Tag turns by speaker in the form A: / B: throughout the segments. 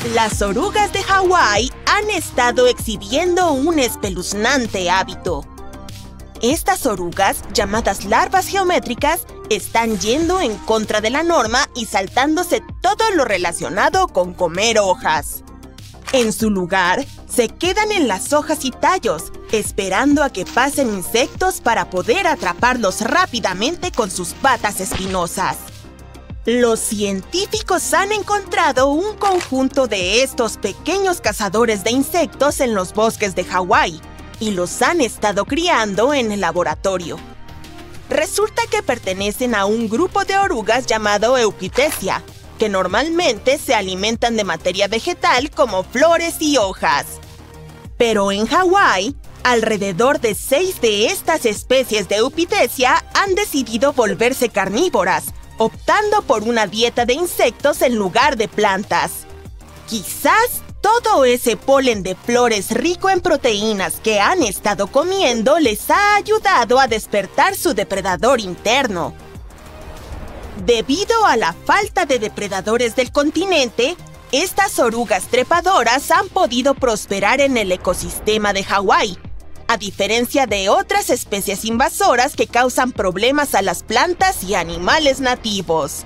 A: Las orugas de Hawái han estado exhibiendo un espeluznante hábito. Estas orugas, llamadas larvas geométricas, están yendo en contra de la norma y saltándose todo lo relacionado con comer hojas. En su lugar, se quedan en las hojas y tallos, esperando a que pasen insectos para poder atraparlos rápidamente con sus patas espinosas. Los científicos han encontrado un conjunto de estos pequeños cazadores de insectos en los bosques de Hawái y los han estado criando en el laboratorio. Resulta que pertenecen a un grupo de orugas llamado Eupithecia, que normalmente se alimentan de materia vegetal como flores y hojas. Pero en Hawái, alrededor de 6 de estas especies de Eupithecia han decidido volverse carnívoras, optando por una dieta de insectos en lugar de plantas. Quizás todo ese polen de flores rico en proteínas que han estado comiendo les ha ayudado a despertar su depredador interno. Debido a la falta de depredadores del continente, estas orugas trepadoras han podido prosperar en el ecosistema de Hawái, a diferencia de otras especies invasoras que causan problemas a las plantas y animales nativos.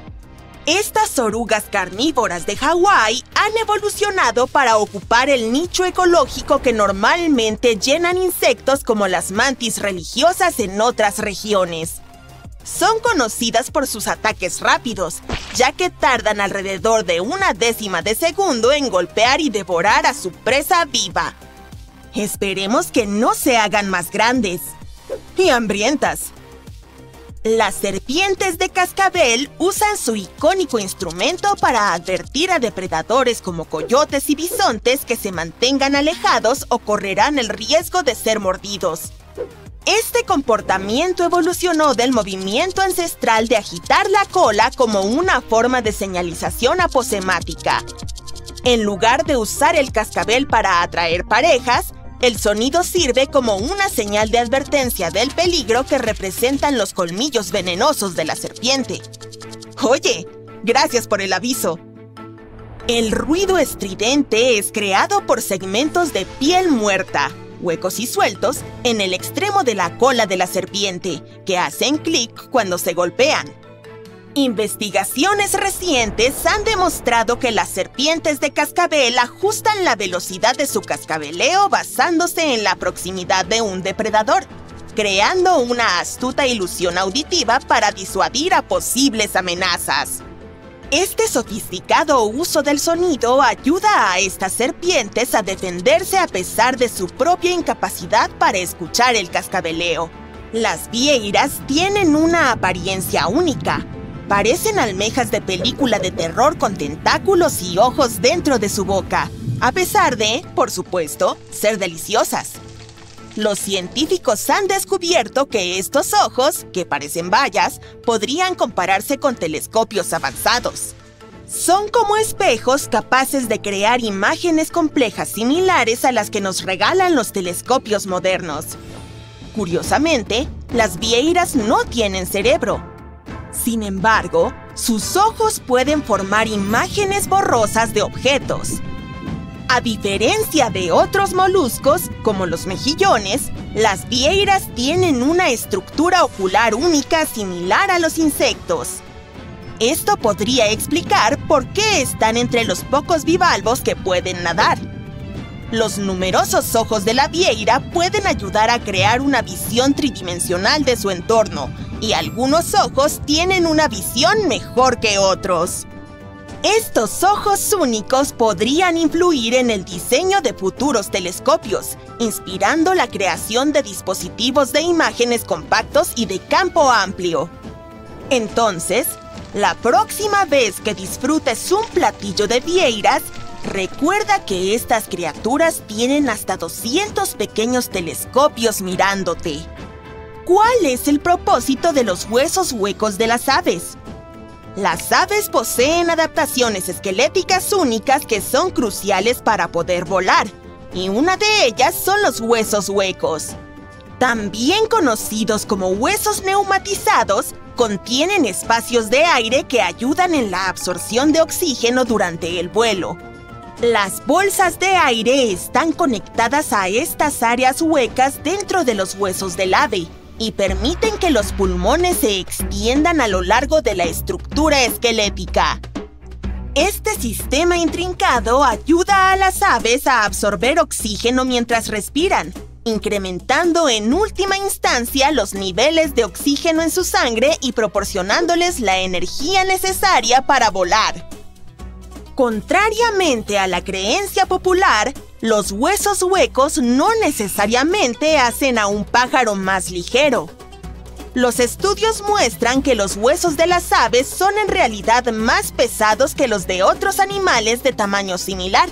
A: Estas orugas carnívoras de Hawái han evolucionado para ocupar el nicho ecológico que normalmente llenan insectos como las mantis religiosas en otras regiones. Son conocidas por sus ataques rápidos, ya que tardan alrededor de 1/10 de segundo en golpear y devorar a su presa viva. Esperemos que no se hagan más grandes y hambrientas. Las serpientes de cascabel usan su icónico instrumento para advertir a depredadores como coyotes y bisontes que se mantengan alejados o correrán el riesgo de ser mordidos. Este comportamiento evolucionó del movimiento ancestral de agitar la cola como una forma de señalización aposemática. En lugar de usar el cascabel para atraer parejas, el sonido sirve como una señal de advertencia del peligro que representan los colmillos venenosos de la serpiente. Oye, gracias por el aviso. El ruido estridente es creado por segmentos de piel muerta, huecos y sueltos, en el extremo de la cola de la serpiente, que hacen clic cuando se golpean. Investigaciones recientes han demostrado que las serpientes de cascabel ajustan la velocidad de su cascabeleo basándose en la proximidad de un depredador, creando una astuta ilusión auditiva para disuadir a posibles amenazas. Este sofisticado uso del sonido ayuda a estas serpientes a defenderse a pesar de su propia incapacidad para escuchar el cascabeleo. Las vieiras tienen una apariencia única. Parecen almejas de película de terror con tentáculos y ojos dentro de su boca, a pesar de, por supuesto, ser deliciosas. Los científicos han descubierto que estos ojos, que parecen bayas, podrían compararse con telescopios avanzados. Son como espejos capaces de crear imágenes complejas similares a las que nos regalan los telescopios modernos. Curiosamente, las vieiras no tienen cerebro. Sin embargo, sus ojos pueden formar imágenes borrosas de objetos. A diferencia de otros moluscos, como los mejillones, las vieiras tienen una estructura ocular única similar a los insectos. Esto podría explicar por qué están entre los pocos bivalvos que pueden nadar. Los numerosos ojos de la vieira pueden ayudar a crear una visión tridimensional de su entorno, y algunos ojos tienen una visión mejor que otros. Estos ojos únicos podrían influir en el diseño de futuros telescopios, inspirando la creación de dispositivos de imágenes compactos y de campo amplio. Entonces, la próxima vez que disfrutes un platillo de vieiras, recuerda que estas criaturas tienen hasta 200 pequeños telescopios mirándote. ¿Cuál es el propósito de los huesos huecos de las aves? Las aves poseen adaptaciones esqueléticas únicas que son cruciales para poder volar, y una de ellas son los huesos huecos. También conocidos como huesos neumatizados, contienen espacios de aire que ayudan en la absorción de oxígeno durante el vuelo. Las bolsas de aire están conectadas a estas áreas huecas dentro de los huesos del ave y permiten que los pulmones se extiendan a lo largo de la estructura esquelética. Este sistema intrincado ayuda a las aves a absorber oxígeno mientras respiran, incrementando en última instancia los niveles de oxígeno en su sangre y proporcionándoles la energía necesaria para volar. Contrariamente a la creencia popular, los huesos huecos no necesariamente hacen a un pájaro más ligero. Los estudios muestran que los huesos de las aves son en realidad más pesados que los de otros animales de tamaño similar.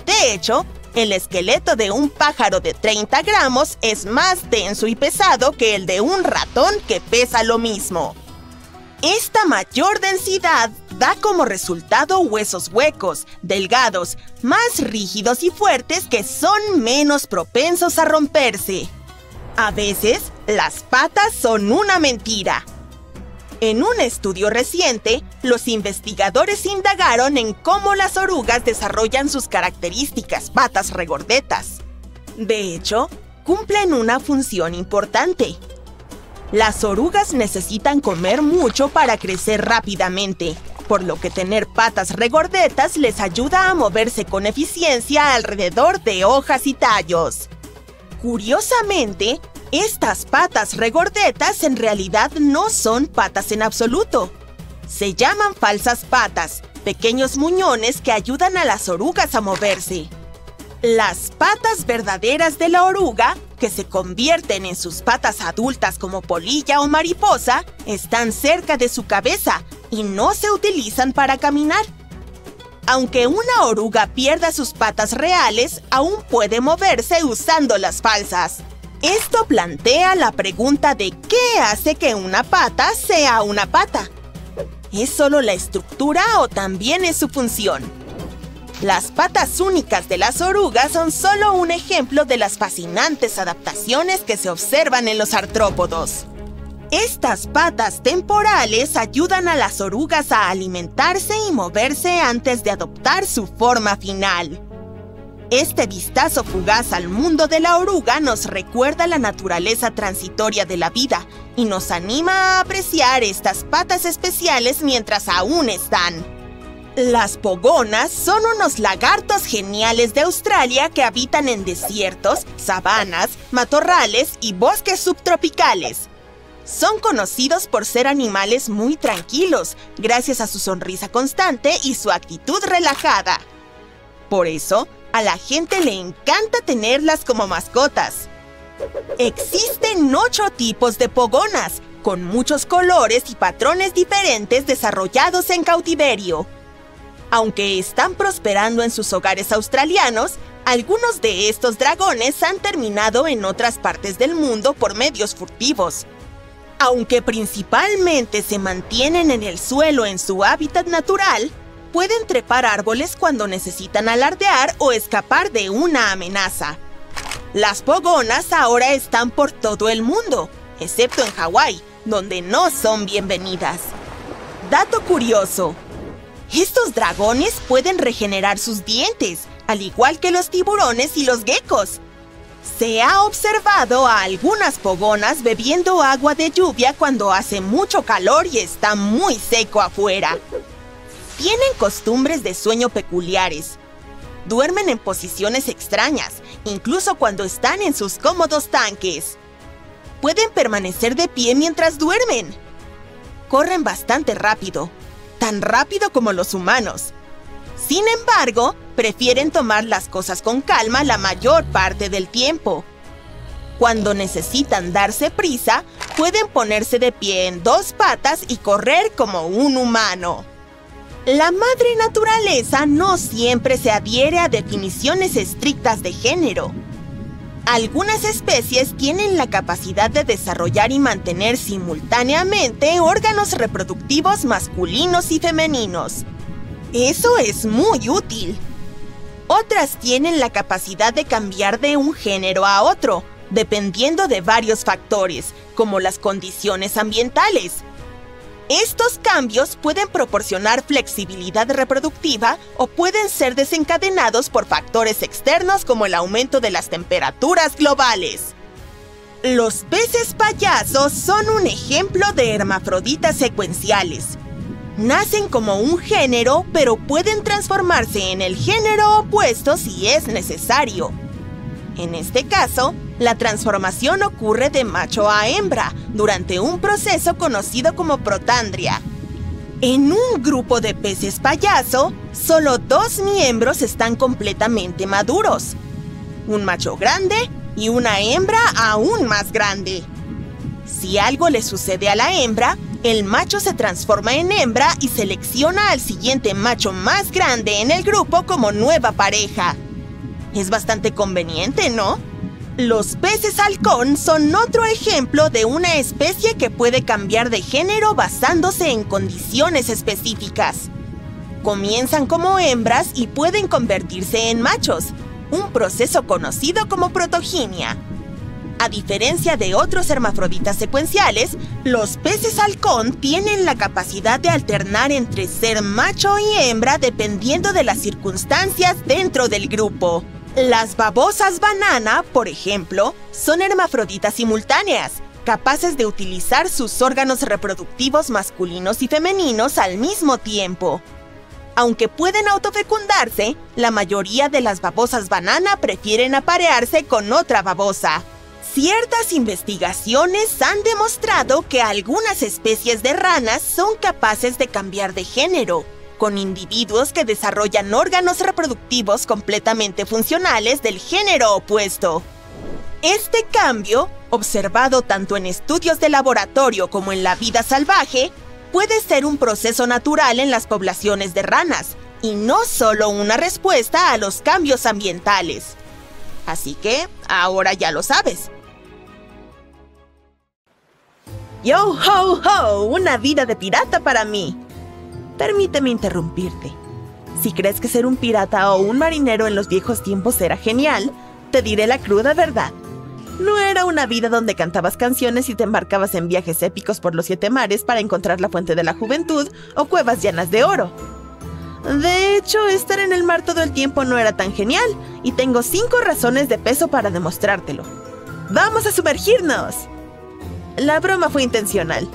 A: De hecho, el esqueleto de un pájaro de 30 gramos es más denso y pesado que el de un ratón que pesa lo mismo. Esta mayor densidad da como resultado huesos huecos, delgados, más rígidos y fuertes que son menos propensos a romperse. A veces, las patas son una mentira. En un estudio reciente, los investigadores indagaron en cómo las orugas desarrollan sus características patas regordetas. De hecho, cumplen una función importante. Las orugas necesitan comer mucho para crecer rápidamente, por lo que tener patas regordetas les ayuda a moverse con eficiencia alrededor de hojas y tallos. Curiosamente, estas patas regordetas en realidad no son patas en absoluto. Se llaman falsas patas, pequeños muñones que ayudan a las orugas a moverse. Las patas verdaderas de la oruga, que se convierten en sus patas adultas como polilla o mariposa, están cerca de su cabeza y no se utilizan para caminar. Aunque una oruga pierda sus patas reales, aún puede moverse usando las falsas. Esto plantea la pregunta de ¿qué hace que una pata sea una pata? ¿Es solo la estructura o también es su función? Las patas únicas de las orugas son solo un ejemplo de las fascinantes adaptaciones que se observan en los artrópodos. Estas patas temporales ayudan a las orugas a alimentarse y moverse antes de adoptar su forma final. Este vistazo fugaz al mundo de la oruga nos recuerda la naturaleza transitoria de la vida y nos anima a apreciar estas patas especiales mientras aún están. Las pogonas son unos lagartos geniales de Australia que habitan en desiertos, sabanas, matorrales y bosques subtropicales. Son conocidos por ser animales muy tranquilos, gracias a su sonrisa constante y su actitud relajada. Por eso, a la gente le encanta tenerlas como mascotas. Existen 8 tipos de pogonas, con muchos colores y patrones diferentes desarrollados en cautiverio. Aunque están prosperando en sus hogares australianos, algunos de estos dragones han terminado en otras partes del mundo por medios furtivos. Aunque principalmente se mantienen en el suelo en su hábitat natural, pueden trepar árboles cuando necesitan alardear o escapar de una amenaza. Las pogonas ahora están por todo el mundo, excepto en Hawái, donde no son bienvenidas. Dato curioso: estos dragones pueden regenerar sus dientes, al igual que los tiburones y los geckos. Se ha observado a algunas pogonas bebiendo agua de lluvia cuando hace mucho calor y está muy seco afuera. Tienen costumbres de sueño peculiares. Duermen en posiciones extrañas, incluso cuando están en sus cómodos tanques. Pueden permanecer de pie mientras duermen. Corren bastante rápido, tan rápido como los humanos. Sin embargo, prefieren tomar las cosas con calma la mayor parte del tiempo. Cuando necesitan darse prisa, pueden ponerse de pie en 2 patas y correr como un humano. La madre naturaleza no siempre se adhiere a definiciones estrictas de género. Algunas especies tienen la capacidad de desarrollar y mantener simultáneamente órganos reproductivos masculinos y femeninos. Eso es muy útil. Otras tienen la capacidad de cambiar de un género a otro, dependiendo de varios factores, como las condiciones ambientales. Estos cambios pueden proporcionar flexibilidad reproductiva o pueden ser desencadenados por factores externos como el aumento de las temperaturas globales. Los peces payasos son un ejemplo de hermafroditas secuenciales. Nacen como un género, pero pueden transformarse en el género opuesto si es necesario. En este caso, la transformación ocurre de macho a hembra durante un proceso conocido como protandria. En un grupo de peces payaso, solo 2 miembros están completamente maduros: un macho grande y una hembra aún más grande. Si algo le sucede a la hembra, el macho se transforma en hembra y selecciona al siguiente macho más grande en el grupo como nueva pareja. Es bastante conveniente, ¿no? Los peces halcón son otro ejemplo de una especie que puede cambiar de género basándose en condiciones específicas. Comienzan como hembras y pueden convertirse en machos, un proceso conocido como protoginia. A diferencia de otros hermafroditas secuenciales, los peces halcón tienen la capacidad de alternar entre ser macho y hembra dependiendo de las circunstancias dentro del grupo. Las babosas banana, por ejemplo, son hermafroditas simultáneas, capaces de utilizar sus órganos reproductivos masculinos y femeninos al mismo tiempo. Aunque pueden autofecundarse, la mayoría de las babosas banana prefieren aparearse con otra babosa. Ciertas investigaciones han demostrado que algunas especies de ranas son capaces de cambiar de género, con individuos que desarrollan órganos reproductivos completamente funcionales del género opuesto. Este cambio, observado tanto en estudios de laboratorio como en la vida salvaje, puede ser un proceso natural en las poblaciones de ranas, y no solo una respuesta a los cambios ambientales. Así que, ahora ya lo sabes. ¡Yo ho ho! ¡Una vida de pirata para mí! Permíteme interrumpirte. Si crees que ser un pirata o un marinero en los viejos tiempos era genial, te diré la cruda verdad. No era una vida donde cantabas canciones y te embarcabas en viajes épicos por los 7 mares para encontrar la fuente de la juventud o cuevas llenas de oro. De hecho, estar en el mar todo el tiempo no era tan genial, y tengo 5 razones de peso para demostrártelo. ¡Vamos a sumergirnos! La broma fue intencional.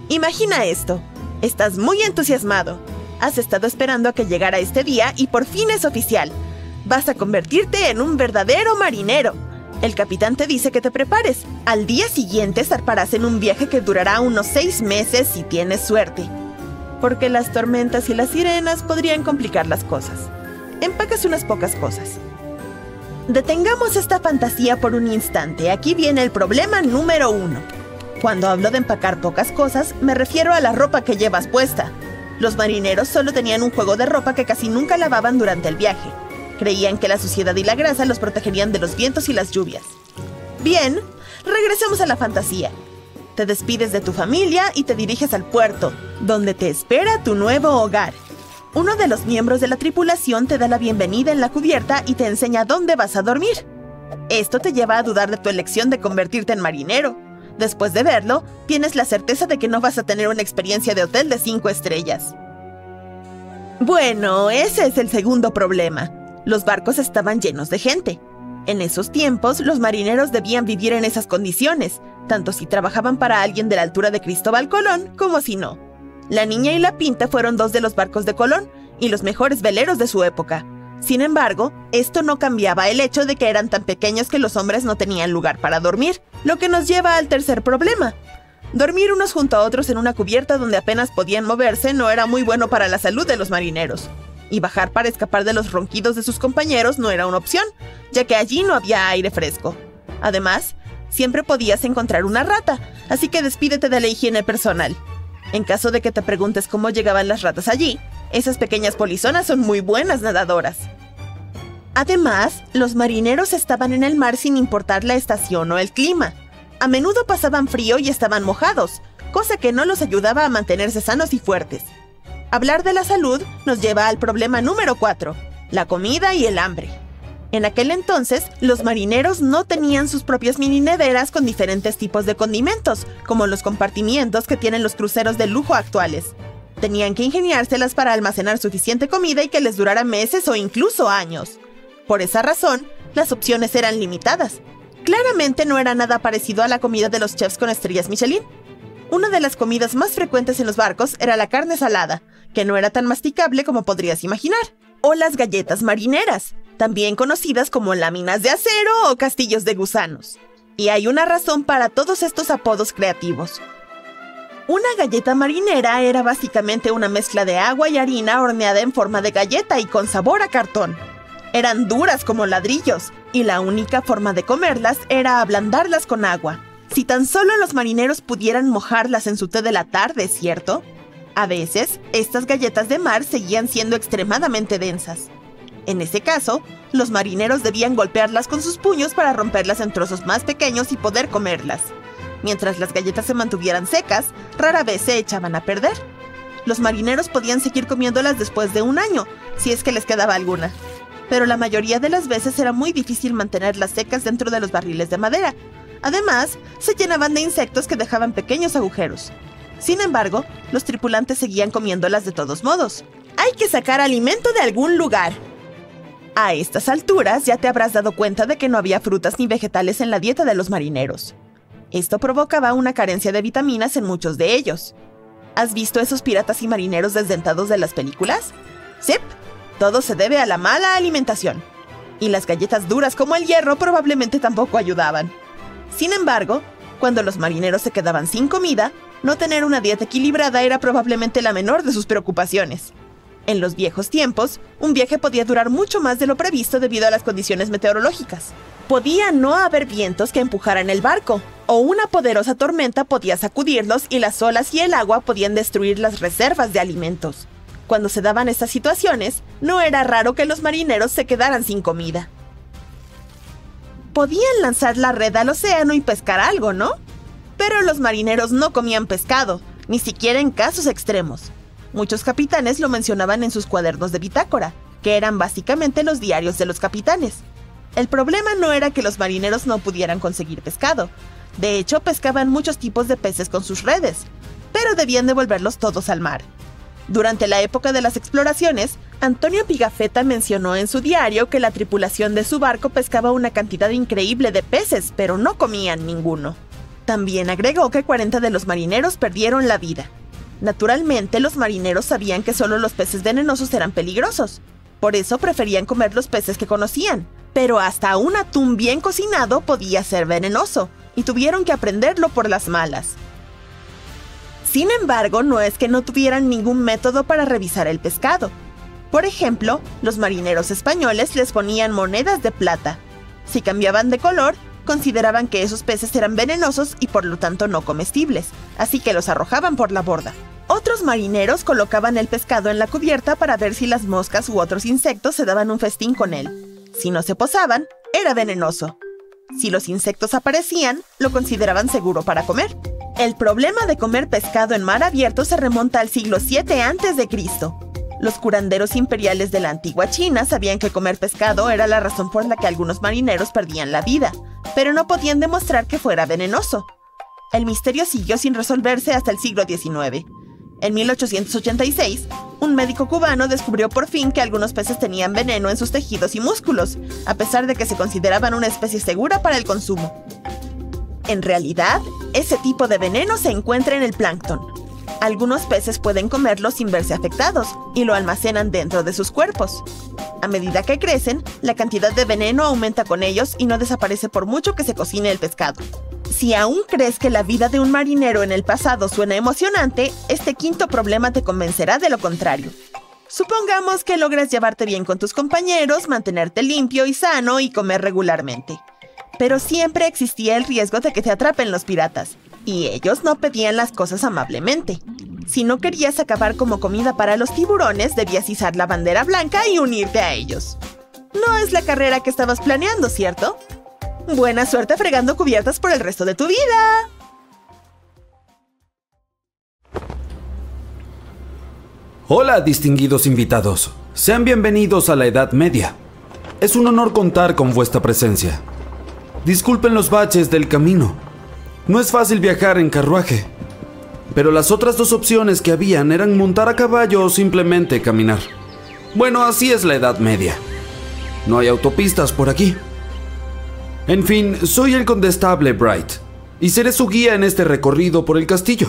A: Imagina esto. Estás muy entusiasmado. Has estado esperando a que llegara este día y por fin es oficial. Vas a convertirte en un verdadero marinero. El capitán te dice que te prepares. Al día siguiente zarparás en un viaje que durará unos 6 meses si tienes suerte. Porque las tormentas y las sirenas podrían complicar las cosas. Empacas unas pocas cosas. Detengamos esta fantasía por un instante. Aquí viene el problema número 1. Cuando hablo de empacar pocas cosas, me refiero a la ropa que llevas puesta. Los marineros solo tenían un juego de ropa que casi nunca lavaban durante el viaje. Creían que la suciedad y la grasa los protegerían de los vientos y las lluvias. Bien, regresemos a la fantasía. Te despides de tu familia y te diriges al puerto, donde te espera tu nuevo hogar. Uno de los miembros de la tripulación te da la bienvenida en la cubierta y te enseña dónde vas a dormir. Esto te lleva a dudar de tu elección de convertirte en marinero. Después de verlo, tienes la certeza de que no vas a tener una experiencia de hotel de 5 estrellas. Bueno, ese es el segundo problema. Los barcos estaban llenos de gente. En esos tiempos, los marineros debían vivir en esas condiciones, tanto si trabajaban para alguien de la altura de Cristóbal Colón como si no. La Niña y la Pinta fueron 2 de los barcos de Colón y los mejores veleros de su época. Sin embargo, esto no cambiaba el hecho de que eran tan pequeños que los hombres no tenían lugar para dormir, lo que nos lleva al tercer problema. Dormir unos junto a otros en una cubierta donde apenas podían moverse no era muy bueno para la salud de los marineros. Y bajar para escapar de los ronquidos de sus compañeros no era una opción, ya que allí no había aire fresco. Además, siempre podías encontrar una rata, así que despídete de la higiene personal. En caso de que te preguntes cómo llegaban las ratas allí, esas pequeñas polizonas son muy buenas nadadoras. Además, los marineros estaban en el mar sin importar la estación o el clima. A menudo pasaban frío y estaban mojados, cosa que no los ayudaba a mantenerse sanos y fuertes. Hablar de la salud nos lleva al problema número 4, la comida y el hambre. En aquel entonces, los marineros no tenían sus propias mini neveras con diferentes tipos de condimentos, como los compartimientos que tienen los cruceros de lujo actuales. Tenían que ingeniárselas para almacenar suficiente comida y que les durara meses o incluso años. Por esa razón, las opciones eran limitadas. Claramente no era nada parecido a la comida de los chefs con estrellas Michelin. Una de las comidas más frecuentes en los barcos era la carne salada, que no era tan masticable como podrías imaginar, o las galletas marineras, también conocidas como láminas de acero o castillos de gusanos. Y hay una razón para todos estos apodos creativos. Una galleta marinera era básicamente una mezcla de agua y harina horneada en forma de galleta y con sabor a cartón. Eran duras como ladrillos, y la única forma de comerlas era ablandarlas con agua. Si tan solo los marineros pudieran mojarlas en su té de la tarde, ¿cierto? A veces, estas galletas de mar seguían siendo extremadamente densas. En ese caso, los marineros debían golpearlas con sus puños para romperlas en trozos más pequeños y poder comerlas. Mientras las galletas se mantuvieran secas, rara vez se echaban a perder. Los marineros podían seguir comiéndolas después de un año, si es que les quedaba alguna. Pero la mayoría de las veces era muy difícil mantenerlas secas dentro de los barriles de madera. Además, se llenaban de insectos que dejaban pequeños agujeros. Sin embargo, los tripulantes seguían comiéndolas de todos modos. Hay que sacar alimento de algún lugar. A estas alturas ya te habrás dado cuenta de que no había frutas ni vegetales en la dieta de los marineros. Esto provocaba una carencia de vitaminas en muchos de ellos. ¿Has visto esos piratas y marineros desdentados de las películas? ¡Sí! Todo se debe a la mala alimentación. Y las galletas duras como el hierro probablemente tampoco ayudaban. Sin embargo, cuando los marineros se quedaban sin comida, no tener una dieta equilibrada era probablemente la menor de sus preocupaciones. En los viejos tiempos, un viaje podía durar mucho más de lo previsto debido a las condiciones meteorológicas. Podía no haber vientos que empujaran el barco, o una poderosa tormenta podía sacudirlos y las olas y el agua podían destruir las reservas de alimentos. Cuando se daban estas situaciones, no era raro que los marineros se quedaran sin comida. Podían lanzar la red al océano y pescar algo, ¿no? Pero los marineros no comían pescado, ni siquiera en casos extremos. Muchos capitanes lo mencionaban en sus cuadernos de bitácora, que eran básicamente los diarios de los capitanes. El problema no era que los marineros no pudieran conseguir pescado. De hecho, pescaban muchos tipos de peces con sus redes, pero debían devolverlos todos al mar. Durante la época de las exploraciones, Antonio Pigafetta mencionó en su diario que la tripulación de su barco pescaba una cantidad increíble de peces, pero no comían ninguno. También agregó que 40 de los marineros perdieron la vida. Naturalmente, los marineros sabían que solo los peces venenosos eran peligrosos. Por eso preferían comer los peces que conocían. Pero hasta un atún bien cocinado podía ser venenoso, y tuvieron que aprenderlo por las malas. Sin embargo, no es que no tuvieran ningún método para revisar el pescado. Por ejemplo, los marineros españoles les ponían monedas de plata. Si cambiaban de color, consideraban que esos peces eran venenosos y por lo tanto no comestibles, así que los arrojaban por la borda. Otros marineros colocaban el pescado en la cubierta para ver si las moscas u otros insectos se daban un festín con él. Si no se posaban, era venenoso. Si los insectos aparecían, lo consideraban seguro para comer. El problema de comer pescado en mar abierto se remonta al siglo VII a.C. Los curanderos imperiales de la antigua China sabían que comer pescado era la razón por la que algunos marineros perdían la vida, pero no podían demostrar que fuera venenoso. El misterio siguió sin resolverse hasta el siglo XIX. En 1886, un médico cubano descubrió por fin que algunos peces tenían veneno en sus tejidos y músculos, a pesar de que se consideraban una especie segura para el consumo. En realidad, ese tipo de veneno se encuentra en el plancton. Algunos peces pueden comerlo sin verse afectados y lo almacenan dentro de sus cuerpos. A medida que crecen, la cantidad de veneno aumenta con ellos y no desaparece por mucho que se cocine el pescado. Si aún crees que la vida de un marinero en el pasado suena emocionante, este quinto problema te convencerá de lo contrario. Supongamos que logras llevarte bien con tus compañeros, mantenerte limpio y sano y comer regularmente. Pero siempre existía el riesgo de que te atrapen los piratas, y ellos no pedían las cosas amablemente. Si no querías acabar como comida para los tiburones, debías izar la bandera blanca y unirte a ellos. No es la carrera que estabas planeando, ¿cierto? Buena suerte fregando cubiertas por el resto de tu vida.
B: Hola, distinguidos invitados. Sean bienvenidos a la Edad Media. Es un honor contar con vuestra presencia. Disculpen los baches del camino. No es fácil viajar en carruaje, pero las otras dos opciones que habían eran montar a caballo o simplemente caminar. Bueno, así es la Edad Media. No hay autopistas por aquí. En fin, soy el condestable Bright, y seré su guía en este recorrido por el castillo.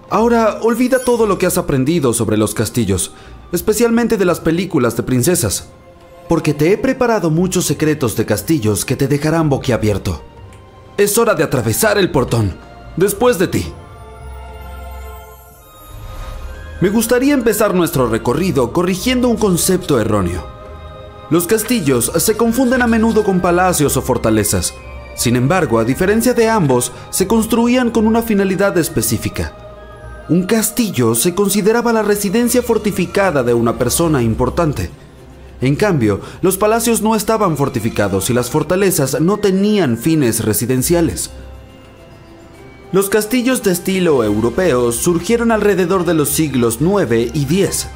B: Ahora, olvida todo lo que has aprendido sobre los castillos, especialmente de las películas de princesas, porque te he preparado muchos secretos de castillos que te dejarán boquiabierto. Es hora de atravesar el portón. Después de ti. Me gustaría empezar nuestro recorrido corrigiendo un concepto erróneo. Los castillos se confunden a menudo con palacios o fortalezas. Sin embargo, a diferencia de ambos, se construían con una finalidad específica. Un castillo se consideraba la residencia fortificada de una persona importante. En cambio, los palacios no estaban fortificados y las fortalezas no tenían fines residenciales. Los castillos de estilo europeo surgieron alrededor de los siglos IX y X.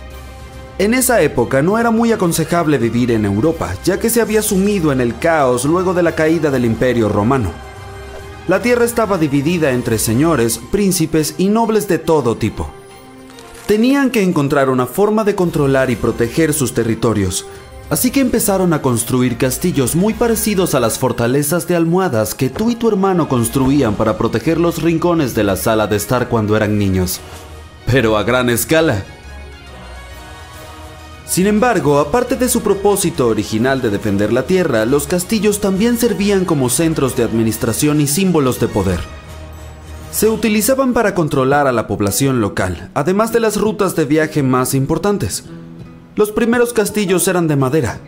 B: En esa época no era muy aconsejable vivir en Europa, ya que se había sumido en el caos luego de la caída del Imperio Romano. La tierra estaba dividida entre señores, príncipes y nobles de todo tipo. Tenían que encontrar una forma de controlar y proteger sus territorios, así que empezaron a construir castillos muy parecidos a las fortalezas de almohadas que tú y tu hermano construían para proteger los rincones de la sala de estar cuando eran niños, pero a gran escala. Sin embargo, aparte de su propósito original de defender la tierra, los castillos también servían como centros de administración y símbolos de poder. Se utilizaban para controlar a la población local, además de las rutas de viaje más importantes. Los primeros castillos eran de madera.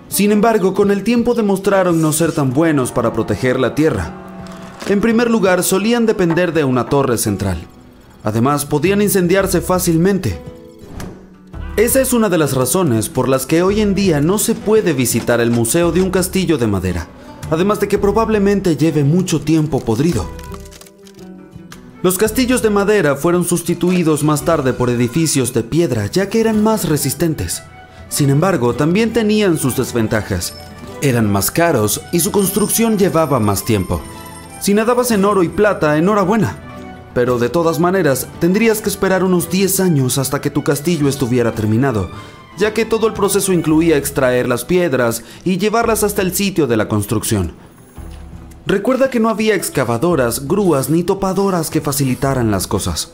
B: Sin embargo, con el tiempo demostraron no ser tan buenos para proteger la tierra. En primer lugar, solían depender de una torre central. Además, podían incendiarse fácilmente. Esa es una de las razones por las que hoy en día no se puede visitar el museo de un castillo de madera, además de que probablemente lleve mucho tiempo podrido. Los castillos de madera fueron sustituidos más tarde por edificios de piedra, ya que eran más resistentes. Sin embargo, también tenían sus desventajas. Eran más caros y su construcción llevaba más tiempo. Si nadabas en oro y plata, enhorabuena. Pero de todas maneras, tendrías que esperar unos 10 años hasta que tu castillo estuviera terminado, ya que todo el proceso incluía extraer las piedras y llevarlas hasta el sitio de la construcción. Recuerda que no había excavadoras, grúas ni topadoras que facilitaran las cosas.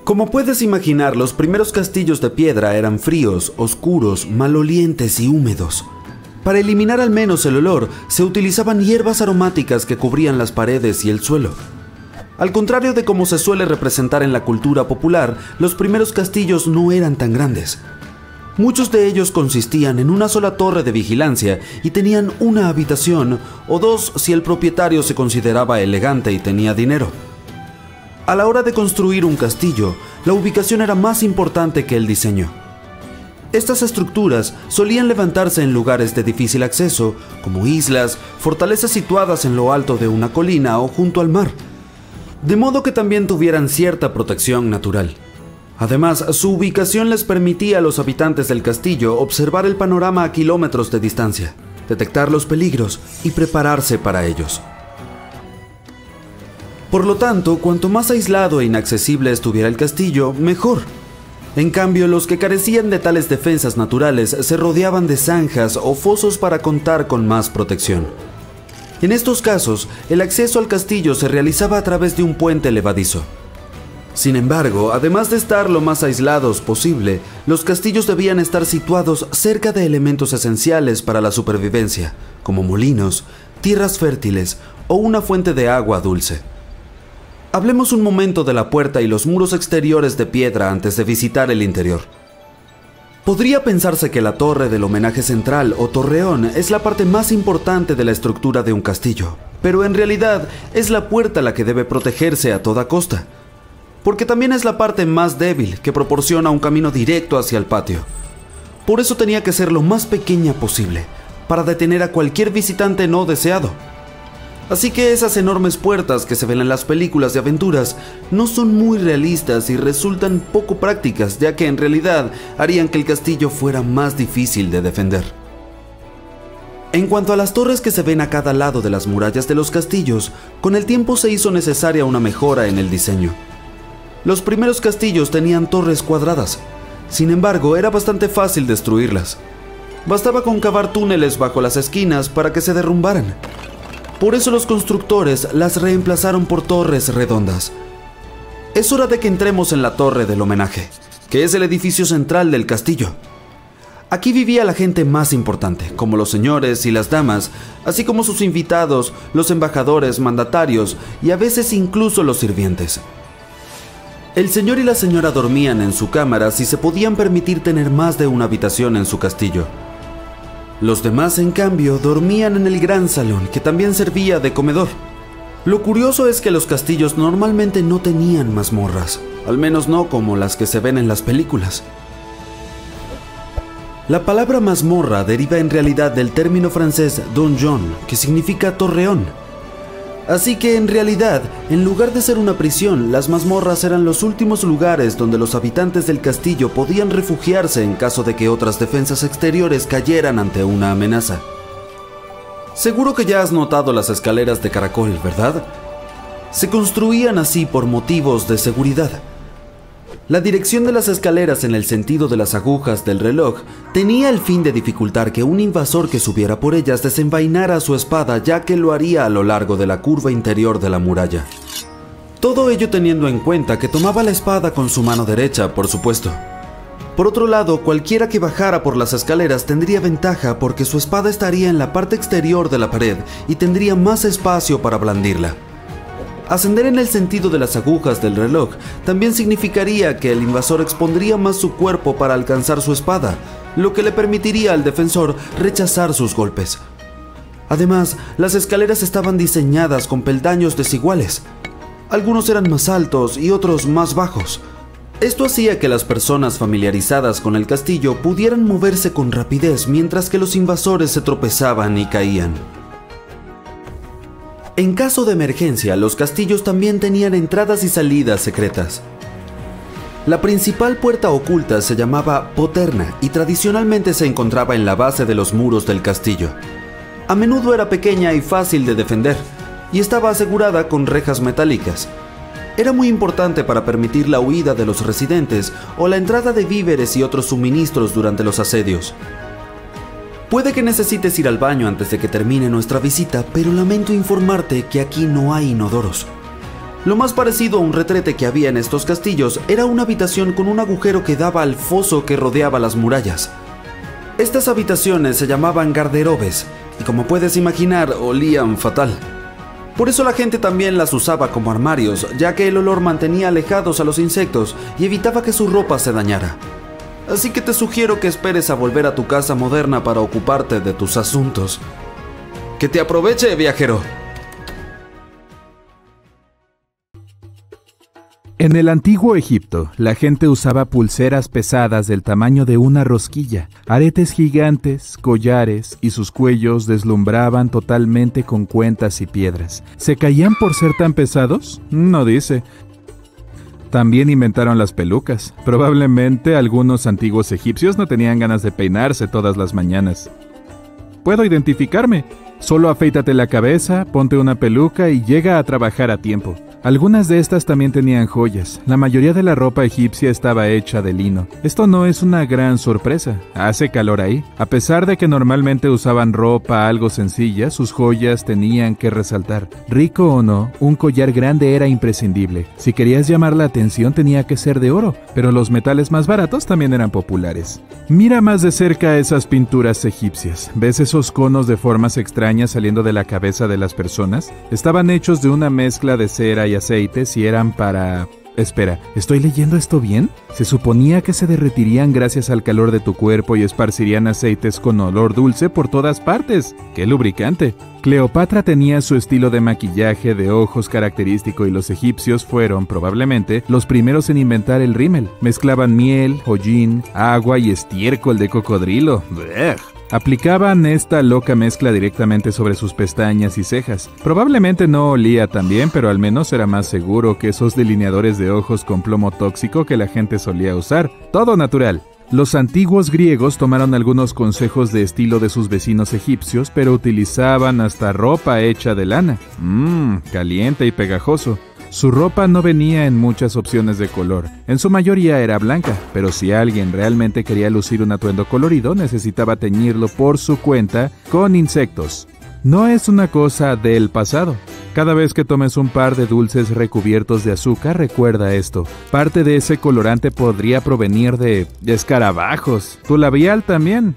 B: Como puedes imaginar, los primeros castillos de piedra eran fríos, oscuros, malolientes y húmedos. Para eliminar al menos el olor, se utilizaban hierbas aromáticas que cubrían las paredes y el suelo. Al contrario de cómo se suele representar en la cultura popular, los primeros castillos no eran tan grandes. Muchos de ellos consistían en una sola torre de vigilancia y tenían una habitación o dos si el propietario se consideraba elegante y tenía dinero. A la hora de construir un castillo, la ubicación era más importante que el diseño. Estas estructuras solían levantarse en lugares de difícil acceso, como islas, fortalezas situadas en lo alto de una colina o junto al mar, de modo que también tuvieran cierta protección natural. Además, su ubicación les permitía a los habitantes del castillo observar el panorama a kilómetros de distancia, detectar los peligros y prepararse para ellos. Por lo tanto, cuanto más aislado e inaccesible estuviera el castillo, mejor. En cambio, los que carecían de tales defensas naturales se rodeaban de zanjas o fosos para contar con más protección. En estos casos, el acceso al castillo se realizaba a través de un puente levadizo. Sin embargo, además de estar lo más aislados posible, los castillos debían estar situados cerca de elementos esenciales para la supervivencia, como molinos, tierras fértiles o una fuente de agua dulce. Hablemos un momento de la puerta y los muros exteriores de piedra antes de visitar el interior. Podría pensarse que la torre del homenaje central o torreón es la parte más importante de la estructura de un castillo, pero en realidad es la puerta la que debe protegerse a toda costa, porque también es la parte más débil que proporciona un camino directo hacia el patio. Por eso tenía que ser lo más pequeña posible, para detener a cualquier visitante no deseado. Así que esas enormes puertas que se ven en las películas de aventuras no son muy realistas y resultan poco prácticas, ya que en realidad harían que el castillo fuera más difícil de defender. En cuanto a las torres que se ven a cada lado de las murallas de los castillos, con el tiempo se hizo necesaria una mejora en el diseño. Los primeros castillos tenían torres cuadradas, sin embargo era bastante fácil destruirlas. Bastaba con cavar túneles bajo las esquinas para que se derrumbaran. Por eso los constructores las reemplazaron por torres redondas. Es hora de que entremos en la Torre del Homenaje, que es el edificio central del castillo. Aquí vivía la gente más importante, como los señores y las damas, así como sus invitados, los embajadores, mandatarios y a veces incluso los sirvientes. El señor y la señora dormían en su cámara si se podían permitir tener más de una habitación en su castillo. Los demás, en cambio, dormían en el gran salón, que también servía de comedor. Lo curioso es que los castillos normalmente no tenían mazmorras, al menos no como las que se ven en las películas. La palabra mazmorra deriva en realidad del término francés donjon, que significa torreón. Así que en realidad, en lugar de ser una prisión, las mazmorras eran los últimos lugares donde los habitantes del castillo podían refugiarse en caso de que otras defensas exteriores cayeran ante una amenaza. Seguro que ya has notado las escaleras de caracol, ¿verdad? Se construían así por motivos de seguridad. La dirección de las escaleras en el sentido de las agujas del reloj tenía el fin de dificultar que un invasor que subiera por ellas desenvainara su espada, ya que lo haría a lo largo de la curva interior de la muralla. Todo ello teniendo en cuenta que tomaba la espada con su mano derecha, por supuesto. Por otro lado, cualquiera que bajara por las escaleras tendría ventaja porque su espada estaría en la parte exterior de la pared y tendría más espacio para blandirla. Ascender en el sentido de las agujas del reloj también significaría que el invasor expondría más su cuerpo para alcanzar su espada, lo que le permitiría al defensor rechazar sus golpes. Además, las escaleras estaban diseñadas con peldaños desiguales. Algunos eran más altos y otros más bajos. Esto hacía que las personas familiarizadas con el castillo pudieran moverse con rapidez mientras que los invasores se tropezaban y caían. En caso de emergencia, los castillos también tenían entradas y salidas secretas. La principal puerta oculta se llamaba poterna y tradicionalmente se encontraba en la base de los muros del castillo. A menudo era pequeña y fácil de defender, y estaba asegurada con rejas metálicas. Era muy importante para permitir la huida de los residentes o la entrada de víveres y otros suministros durante los asedios. Puede que necesites ir al baño antes de que termine nuestra visita, pero lamento informarte que aquí no hay inodoros. Lo más parecido a un retrete que había en estos castillos era una habitación con un agujero que daba al foso que rodeaba las murallas. Estas habitaciones se llamaban garderobes y, como puedes imaginar, olían fatal. Por eso la gente también las usaba como armarios, ya que el olor mantenía alejados a los insectos y evitaba que su ropa se dañara. Así que te sugiero que esperes a volver a tu casa moderna para ocuparte de tus asuntos. ¡Que te aproveche, viajero!
C: En el antiguo Egipto, la gente usaba pulseras pesadas del tamaño de una rosquilla, aretes gigantes, collares, y sus cuellos deslumbraban totalmente con cuentas y piedras. ¿Se caían por ser tan pesados? No dice. También inventaron las pelucas. Probablemente algunos antiguos egipcios no tenían ganas de peinarse todas las mañanas. Puedo identificarme. Solo afeítate la cabeza, ponte una peluca y llega a trabajar a tiempo. Algunas de estas también tenían joyas. La mayoría de la ropa egipcia estaba hecha de lino. Esto no es una gran sorpresa. Hace calor ahí. A pesar de que normalmente usaban ropa algo sencilla, sus joyas tenían que resaltar. Rico o no, un collar grande era imprescindible. Si querías llamar la atención tenía que ser de oro, pero los metales más baratos también eran populares. Mira más de cerca esas pinturas egipcias. ¿Ves esos conos de formas extrañas saliendo de la cabeza de las personas? Estaban hechos de una mezcla de cera y aceites y eran para... Espera, ¿estoy leyendo esto bien? Se suponía que se derretirían gracias al calor de tu cuerpo y esparcirían aceites con olor dulce por todas partes. ¡Qué lubricante! Cleopatra tenía su estilo de maquillaje de ojos característico y los egipcios fueron, probablemente, los primeros en inventar el rímel. Mezclaban miel, hollín, agua y estiércol de cocodrilo. ¡Blech! Aplicaban esta loca mezcla directamente sobre sus pestañas y cejas. Probablemente no olía tan bien, pero al menos era más seguro que esos delineadores de ojos con plomo tóxico que la gente solía usar. Todo natural. Los antiguos griegos tomaron algunos consejos de estilo de sus vecinos egipcios, pero utilizaban hasta ropa hecha de lana. Caliente y pegajoso. Su ropa no venía en muchas opciones de color. En su mayoría era blanca, pero si alguien realmente quería lucir un atuendo colorido, necesitaba teñirlo por su cuenta con insectos. No es una cosa del pasado. Cada vez que tomes un par de dulces recubiertos de azúcar, recuerda esto. Parte de ese colorante podría provenir de escarabajos. ¿Tu labial también?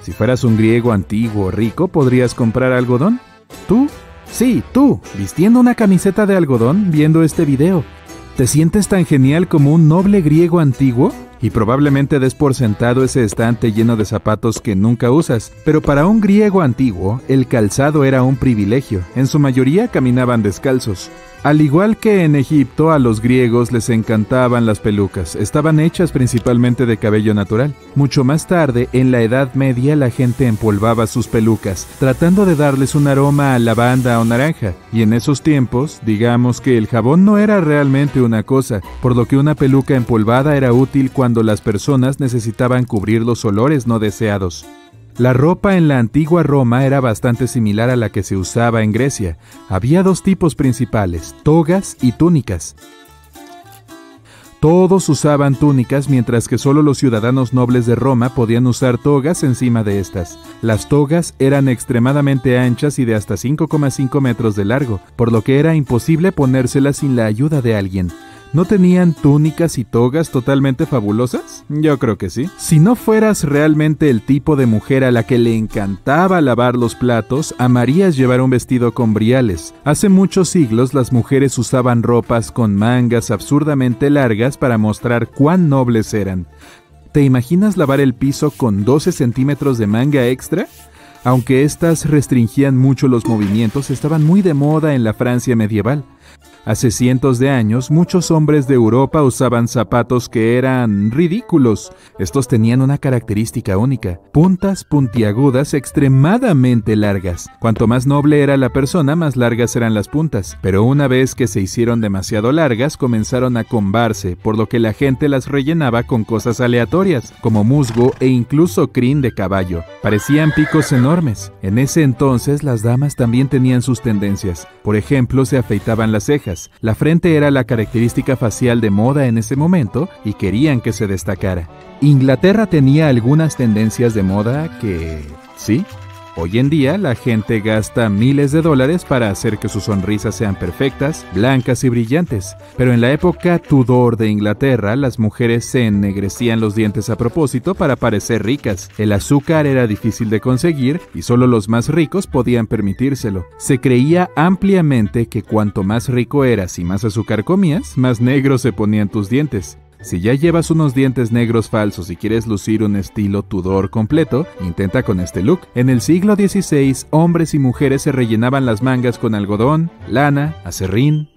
C: Si fueras un griego antiguo rico, ¿podrías comprar algodón? ¿Tú? Sí, tú, vistiendo una camiseta de algodón, viendo este video. ¿Te sientes tan genial como un noble griego antiguo? Y probablemente des por sentado ese estante lleno de zapatos que nunca usas. Pero para un griego antiguo, el calzado era un privilegio. En su mayoría caminaban descalzos. Al igual que en Egipto, a los griegos les encantaban las pelucas. Estaban hechas principalmente de cabello natural. Mucho más tarde, en la Edad Media, la gente empolvaba sus pelucas, tratando de darles un aroma a lavanda o naranja. Y en esos tiempos, digamos que el jabón no era realmente una cosa, por lo que una peluca empolvada era útil cuando las personas necesitaban cubrir los olores no deseados. La ropa en la antigua Roma era bastante similar a la que se usaba en Grecia. Había dos tipos principales, togas y túnicas. Todos usaban túnicas, mientras que solo los ciudadanos nobles de Roma podían usar togas encima de estas. Las togas eran extremadamente anchas y de hasta 5,5 metros de largo, por lo que era imposible ponérselas sin la ayuda de alguien. ¿No tenían túnicas y togas totalmente fabulosas? Yo creo que sí. Si no fueras realmente el tipo de mujer a la que le encantaba lavar los platos, amarías llevar un vestido con briales. Hace muchos siglos las mujeres usaban ropas con mangas absurdamente largas para mostrar cuán nobles eran. ¿Te imaginas lavar el piso con 12 centímetros de manga extra? Aunque estas restringían mucho los movimientos, estaban muy de moda en la Francia medieval. Hace cientos de años, muchos hombres de Europa usaban zapatos que eran ridículos. Estos tenían una característica única: puntas puntiagudas extremadamente largas. Cuanto más noble era la persona, más largas eran las puntas. Pero una vez que se hicieron demasiado largas, comenzaron a combarse, por lo que la gente las rellenaba con cosas aleatorias, como musgo e incluso crin de caballo. Parecían picos enormes. En ese entonces, las damas también tenían sus tendencias. Por ejemplo, se afeitaban las cejas. La frente era la característica facial de moda en ese momento y querían que se destacara. Inglaterra tenía algunas tendencias de moda que... sí. Hoy en día la gente gasta miles de dólares para hacer que sus sonrisas sean perfectas, blancas y brillantes. Pero en la época Tudor de Inglaterra, las mujeres se ennegrecían los dientes a propósito para parecer ricas. El azúcar era difícil de conseguir y solo los más ricos podían permitírselo. Se creía ampliamente que cuanto más rico eras y más azúcar comías, más negros se ponían tus dientes. Si ya llevas unos dientes negros falsos y quieres lucir un estilo Tudor completo, intenta con este look. En el siglo XVI, hombres y mujeres se rellenaban las mangas con algodón, lana, acerrín.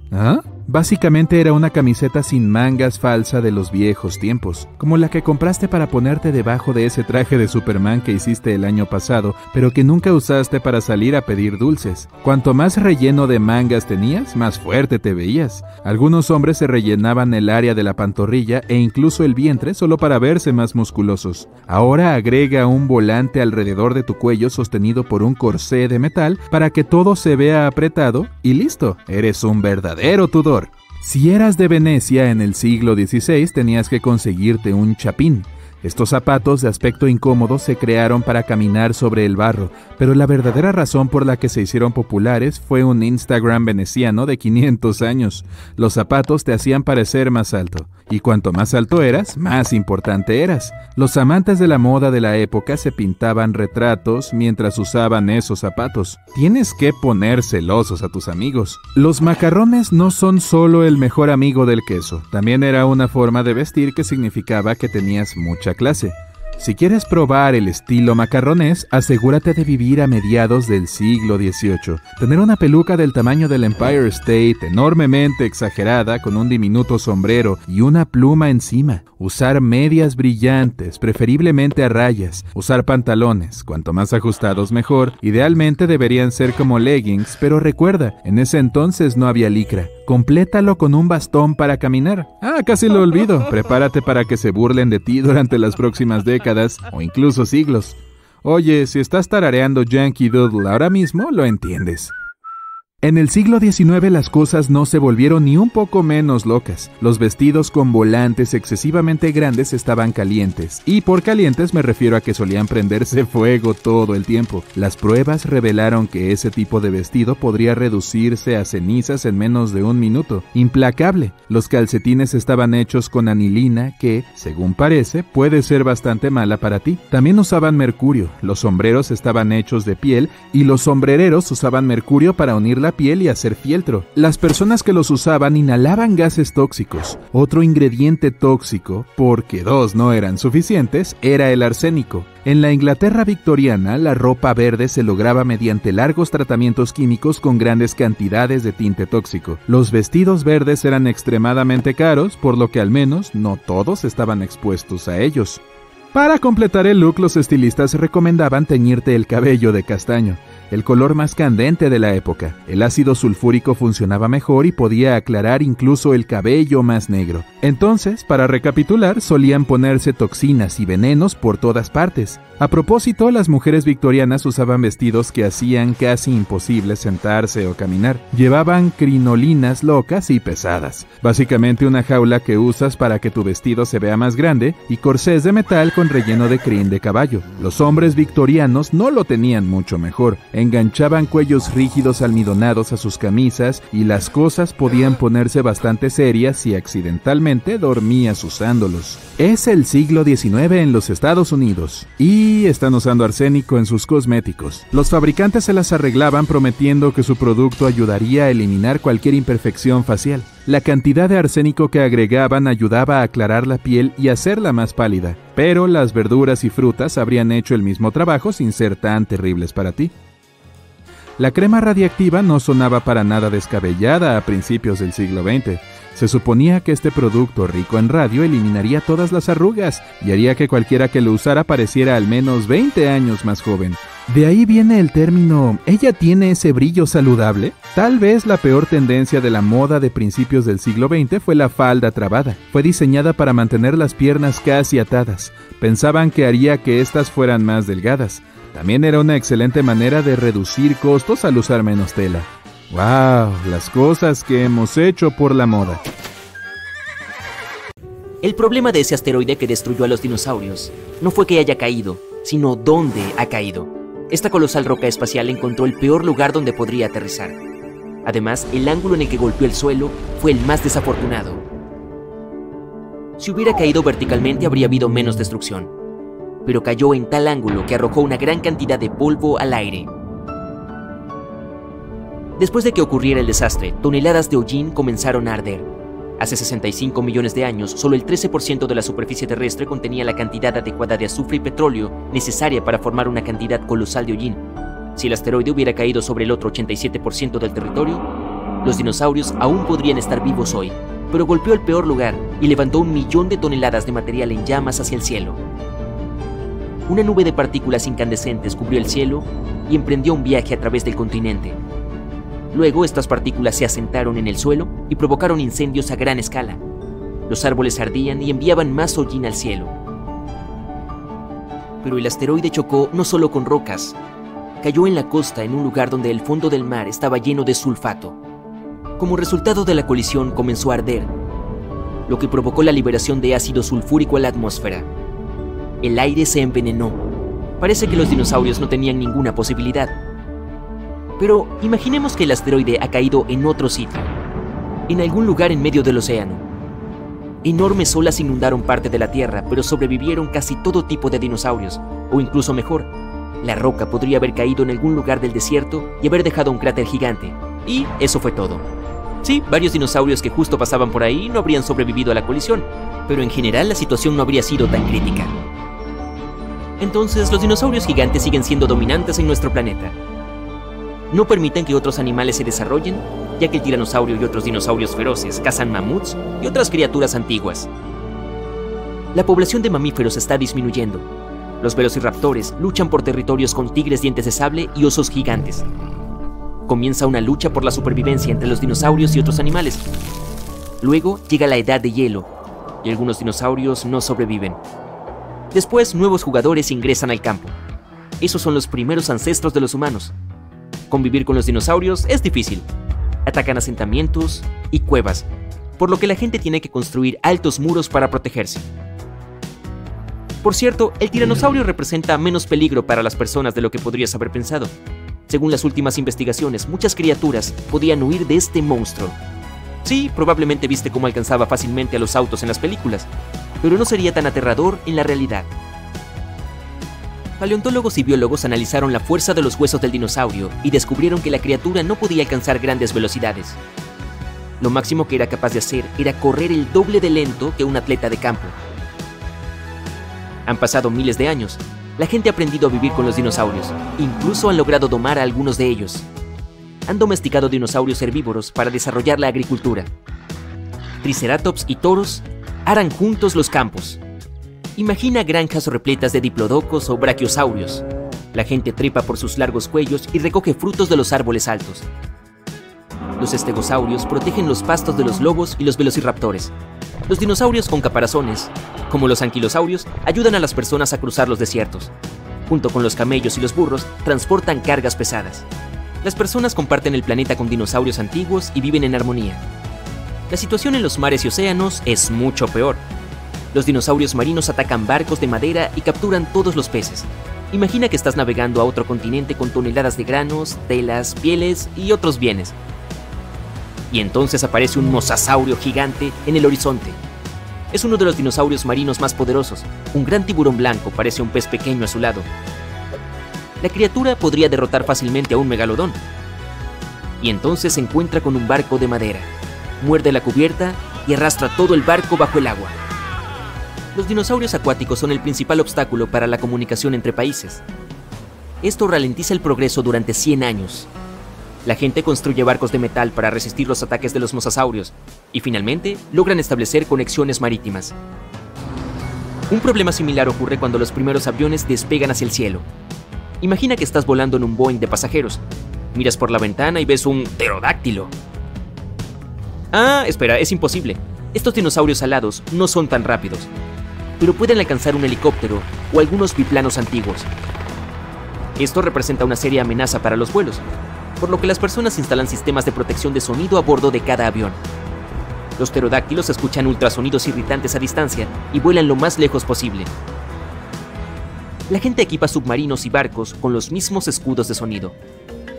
C: Básicamente era una camiseta sin mangas falsa de los viejos tiempos, como la que compraste para ponerte debajo de ese traje de Superman que hiciste el año pasado, pero que nunca usaste para salir a pedir dulces. Cuanto más relleno de mangas tenías, más fuerte te veías. Algunos hombres se rellenaban el área de la pantorrilla e incluso el vientre solo para verse más musculosos. Ahora agrega un volante alrededor de tu cuello sostenido por un corsé de metal para que todo se vea apretado y listo, eres un verdadero Tudor. Si eras de Venecia en el siglo XVI, tenías que conseguirte un chapín. Estos zapatos de aspecto incómodo se crearon para caminar sobre el barro, pero la verdadera razón por la que se hicieron populares fue un Instagram veneciano de 500 años. Los zapatos te hacían parecer más alto, y cuanto más alto eras, más importante eras. Los amantes de la moda de la época se pintaban retratos mientras usaban esos zapatos. Tienes que poner celosos a tus amigos. Los macarrones no son solo el mejor amigo del queso, también era una forma de vestir que significaba que tenías mucha clase. Si quieres probar el estilo macarronés, asegúrate de vivir a mediados del siglo XVIII. Tener una peluca del tamaño del Empire State, enormemente exagerada, con un diminuto sombrero y una pluma encima. Usar medias brillantes, preferiblemente a rayas. Usar pantalones, cuanto más ajustados mejor. Idealmente deberían ser como leggings, pero recuerda, en ese entonces no había licra. Complétalo con un bastón para caminar. Casi lo olvido. Prepárate para que se burlen de ti durante las próximas décadas o incluso siglos. Oye, si estás tarareando Yankee Doodle ahora mismo, lo entiendes. En el siglo XIX las cosas no se volvieron ni un poco menos locas. Los vestidos con volantes excesivamente grandes estaban calientes, y por calientes me refiero a que solían prenderse fuego todo el tiempo. Las pruebas revelaron que ese tipo de vestido podría reducirse a cenizas en menos de un minuto. Implacable. Los calcetines estaban hechos con anilina que, según parece, puede ser bastante mala para ti. También usaban mercurio. Los sombreros estaban hechos de piel y los sombrereros usaban mercurio para unir la piel y hacer fieltro. Las personas que los usaban inhalaban gases tóxicos. Otro ingrediente tóxico, porque dos no eran suficientes, era el arsénico. En la Inglaterra victoriana, la ropa verde se lograba mediante largos tratamientos químicos con grandes cantidades de tinte tóxico. Los vestidos verdes eran extremadamente caros, por lo que al menos no todos estaban expuestos a ellos. Para completar el look, los estilistas recomendaban teñirte el cabello de castaño, el color más candente de la época. El ácido sulfúrico funcionaba mejor y podía aclarar incluso el cabello más negro. Entonces, para recapitular, solían ponerse toxinas y venenos por todas partes. A propósito, las mujeres victorianas usaban vestidos que hacían casi imposible sentarse o caminar. Llevaban crinolinas locas y pesadas, básicamente una jaula que usas para que tu vestido se vea más grande, y corsés de metal con relleno de crin de caballo. Los hombres victorianos no lo tenían mucho mejor. Enganchaban cuellos rígidos almidonados a sus camisas y las cosas podían ponerse bastante serias si accidentalmente dormías usándolos. Es el siglo XIX en los Estados Unidos y están usando arsénico en sus cosméticos. Los fabricantes se las arreglaban prometiendo que su producto ayudaría a eliminar cualquier imperfección facial. La cantidad de arsénico que agregaban ayudaba a aclarar la piel y hacerla más pálida, pero las verduras y frutas habrían hecho el mismo trabajo sin ser tan terribles para ti. La crema radiactiva no sonaba para nada descabellada a principios del siglo XX. Se suponía que este producto rico en radio eliminaría todas las arrugas y haría que cualquiera que lo usara pareciera al menos 20 años más joven. De ahí viene el término ¿ella tiene ese brillo saludable? Tal vez la peor tendencia de la moda de principios del siglo XX fue la falda trabada. Fue diseñada para mantener las piernas casi atadas. Pensaban que haría que éstas fueran más delgadas. También era una excelente manera de reducir costos al usar menos tela. ¡Wow! Las cosas que hemos hecho por la moda.
D: El problema de ese asteroide que destruyó a los dinosaurios no fue que haya caído, sino dónde ha caído. Esta colosal roca espacial encontró el peor lugar donde podría aterrizar. Además, el ángulo en el que golpeó el suelo fue el más desafortunado. Si hubiera caído verticalmente habría habido menos destrucción, pero cayó en tal ángulo que arrojó una gran cantidad de polvo al aire. Después de que ocurriera el desastre, toneladas de hollín comenzaron a arder. Hace 65 millones de años, solo el 13% de la superficie terrestre contenía la cantidad adecuada de azufre y petróleo necesaria para formar una cantidad colosal de hollín. Si el asteroide hubiera caído sobre el otro 87% del territorio, los dinosaurios aún podrían estar vivos hoy, pero golpeó el peor lugar y levantó 1 millón de toneladas de material en llamas hacia el cielo. Una nube de partículas incandescentes cubrió el cielo y emprendió un viaje a través del continente. Luego, estas partículas se asentaron en el suelo y provocaron incendios a gran escala. Los árboles ardían y enviaban más hollín al cielo. Pero el asteroide chocó no solo con rocas, cayó en la costa en un lugar donde el fondo del mar estaba lleno de sulfato. Como resultado de la colisión comenzó a arder, lo que provocó la liberación de ácido sulfúrico a la atmósfera. El aire se envenenó. Parece que los dinosaurios no tenían ninguna posibilidad. Pero imaginemos que el asteroide ha caído en otro sitio, en algún lugar en medio del océano. Enormes olas inundaron parte de la Tierra, pero sobrevivieron casi todo tipo de dinosaurios, o incluso mejor, la roca podría haber caído en algún lugar del desierto y haber dejado un cráter gigante. Y eso fue todo. Sí, varios dinosaurios que justo pasaban por ahí no habrían sobrevivido a la colisión, pero en general la situación no habría sido tan crítica. Entonces, los dinosaurios gigantes siguen siendo dominantes en nuestro planeta. No permiten que otros animales se desarrollen, ya que el tiranosaurio y otros dinosaurios feroces cazan mamuts y otras criaturas antiguas. La población de mamíferos está disminuyendo. Los velociraptores luchan por territorios con tigres dientes de sable y osos gigantes. Comienza una lucha por la supervivencia entre los dinosaurios y otros animales. Luego llega la edad de hielo, y algunos dinosaurios no sobreviven. Después, nuevos jugadores ingresan al campo. Esos son los primeros ancestros de los humanos. Convivir con los dinosaurios es difícil. Atacan asentamientos y cuevas, por lo que la gente tiene que construir altos muros para protegerse. Por cierto, el tiranosaurio representa menos peligro para las personas de lo que podrías haber pensado. Según las últimas investigaciones, muchas criaturas podían huir de este monstruo. Sí, probablemente viste cómo alcanzaba fácilmente a los autos en las películas, pero no sería tan aterrador en la realidad. Paleontólogos y biólogos analizaron la fuerza de los huesos del dinosaurio y descubrieron que la criatura no podía alcanzar grandes velocidades. Lo máximo que era capaz de hacer era correr el doble de lento que un atleta de campo. Han pasado miles de años. La gente ha aprendido a vivir con los dinosaurios. Incluso han logrado domar a algunos de ellos. Han domesticado dinosaurios herbívoros para desarrollar la agricultura. Triceratops y toros aran juntos los campos. Imagina granjas repletas de diplodocos o brachiosaurios. La gente trepa por sus largos cuellos y recoge frutos de los árboles altos. Los estegosaurios protegen los pastos de los lobos y los velociraptores. Los dinosaurios con caparazones, como los anquilosaurios, ayudan a las personas a cruzar los desiertos. Junto con los camellos y los burros, transportan cargas pesadas. Las personas comparten el planeta con dinosaurios antiguos y viven en armonía. La situación en los mares y océanos es mucho peor. Los dinosaurios marinos atacan barcos de madera y capturan todos los peces. Imagina que estás navegando a otro continente con toneladas de granos, telas, pieles y otros bienes. Y entonces aparece un mosasaurio gigante en el horizonte. Es uno de los dinosaurios marinos más poderosos. Un gran tiburón blanco parece un pez pequeño a su lado. La criatura podría derrotar fácilmente a un megalodón. Y entonces se encuentra con un barco de madera. Muerde la cubierta y arrastra todo el barco bajo el agua. Los dinosaurios acuáticos son el principal obstáculo para la comunicación entre países. Esto ralentiza el progreso durante 100 años. La gente construye barcos de metal para resistir los ataques de los mosasaurios y finalmente logran establecer conexiones marítimas. Un problema similar ocurre cuando los primeros aviones despegan hacia el cielo. Imagina que estás volando en un Boeing de pasajeros. Miras por la ventana y ves un pterodáctilo. Ah, espera, es imposible. Estos dinosaurios alados no son tan rápidos, pero pueden alcanzar un helicóptero o algunos biplanos antiguos. Esto representa una seria amenaza para los vuelos, por lo que las personas instalan sistemas de protección de sonido a bordo de cada avión. Los pterodáctilos escuchan ultrasonidos irritantes a distancia y vuelan lo más lejos posible. La gente equipa submarinos y barcos con los mismos escudos de sonido.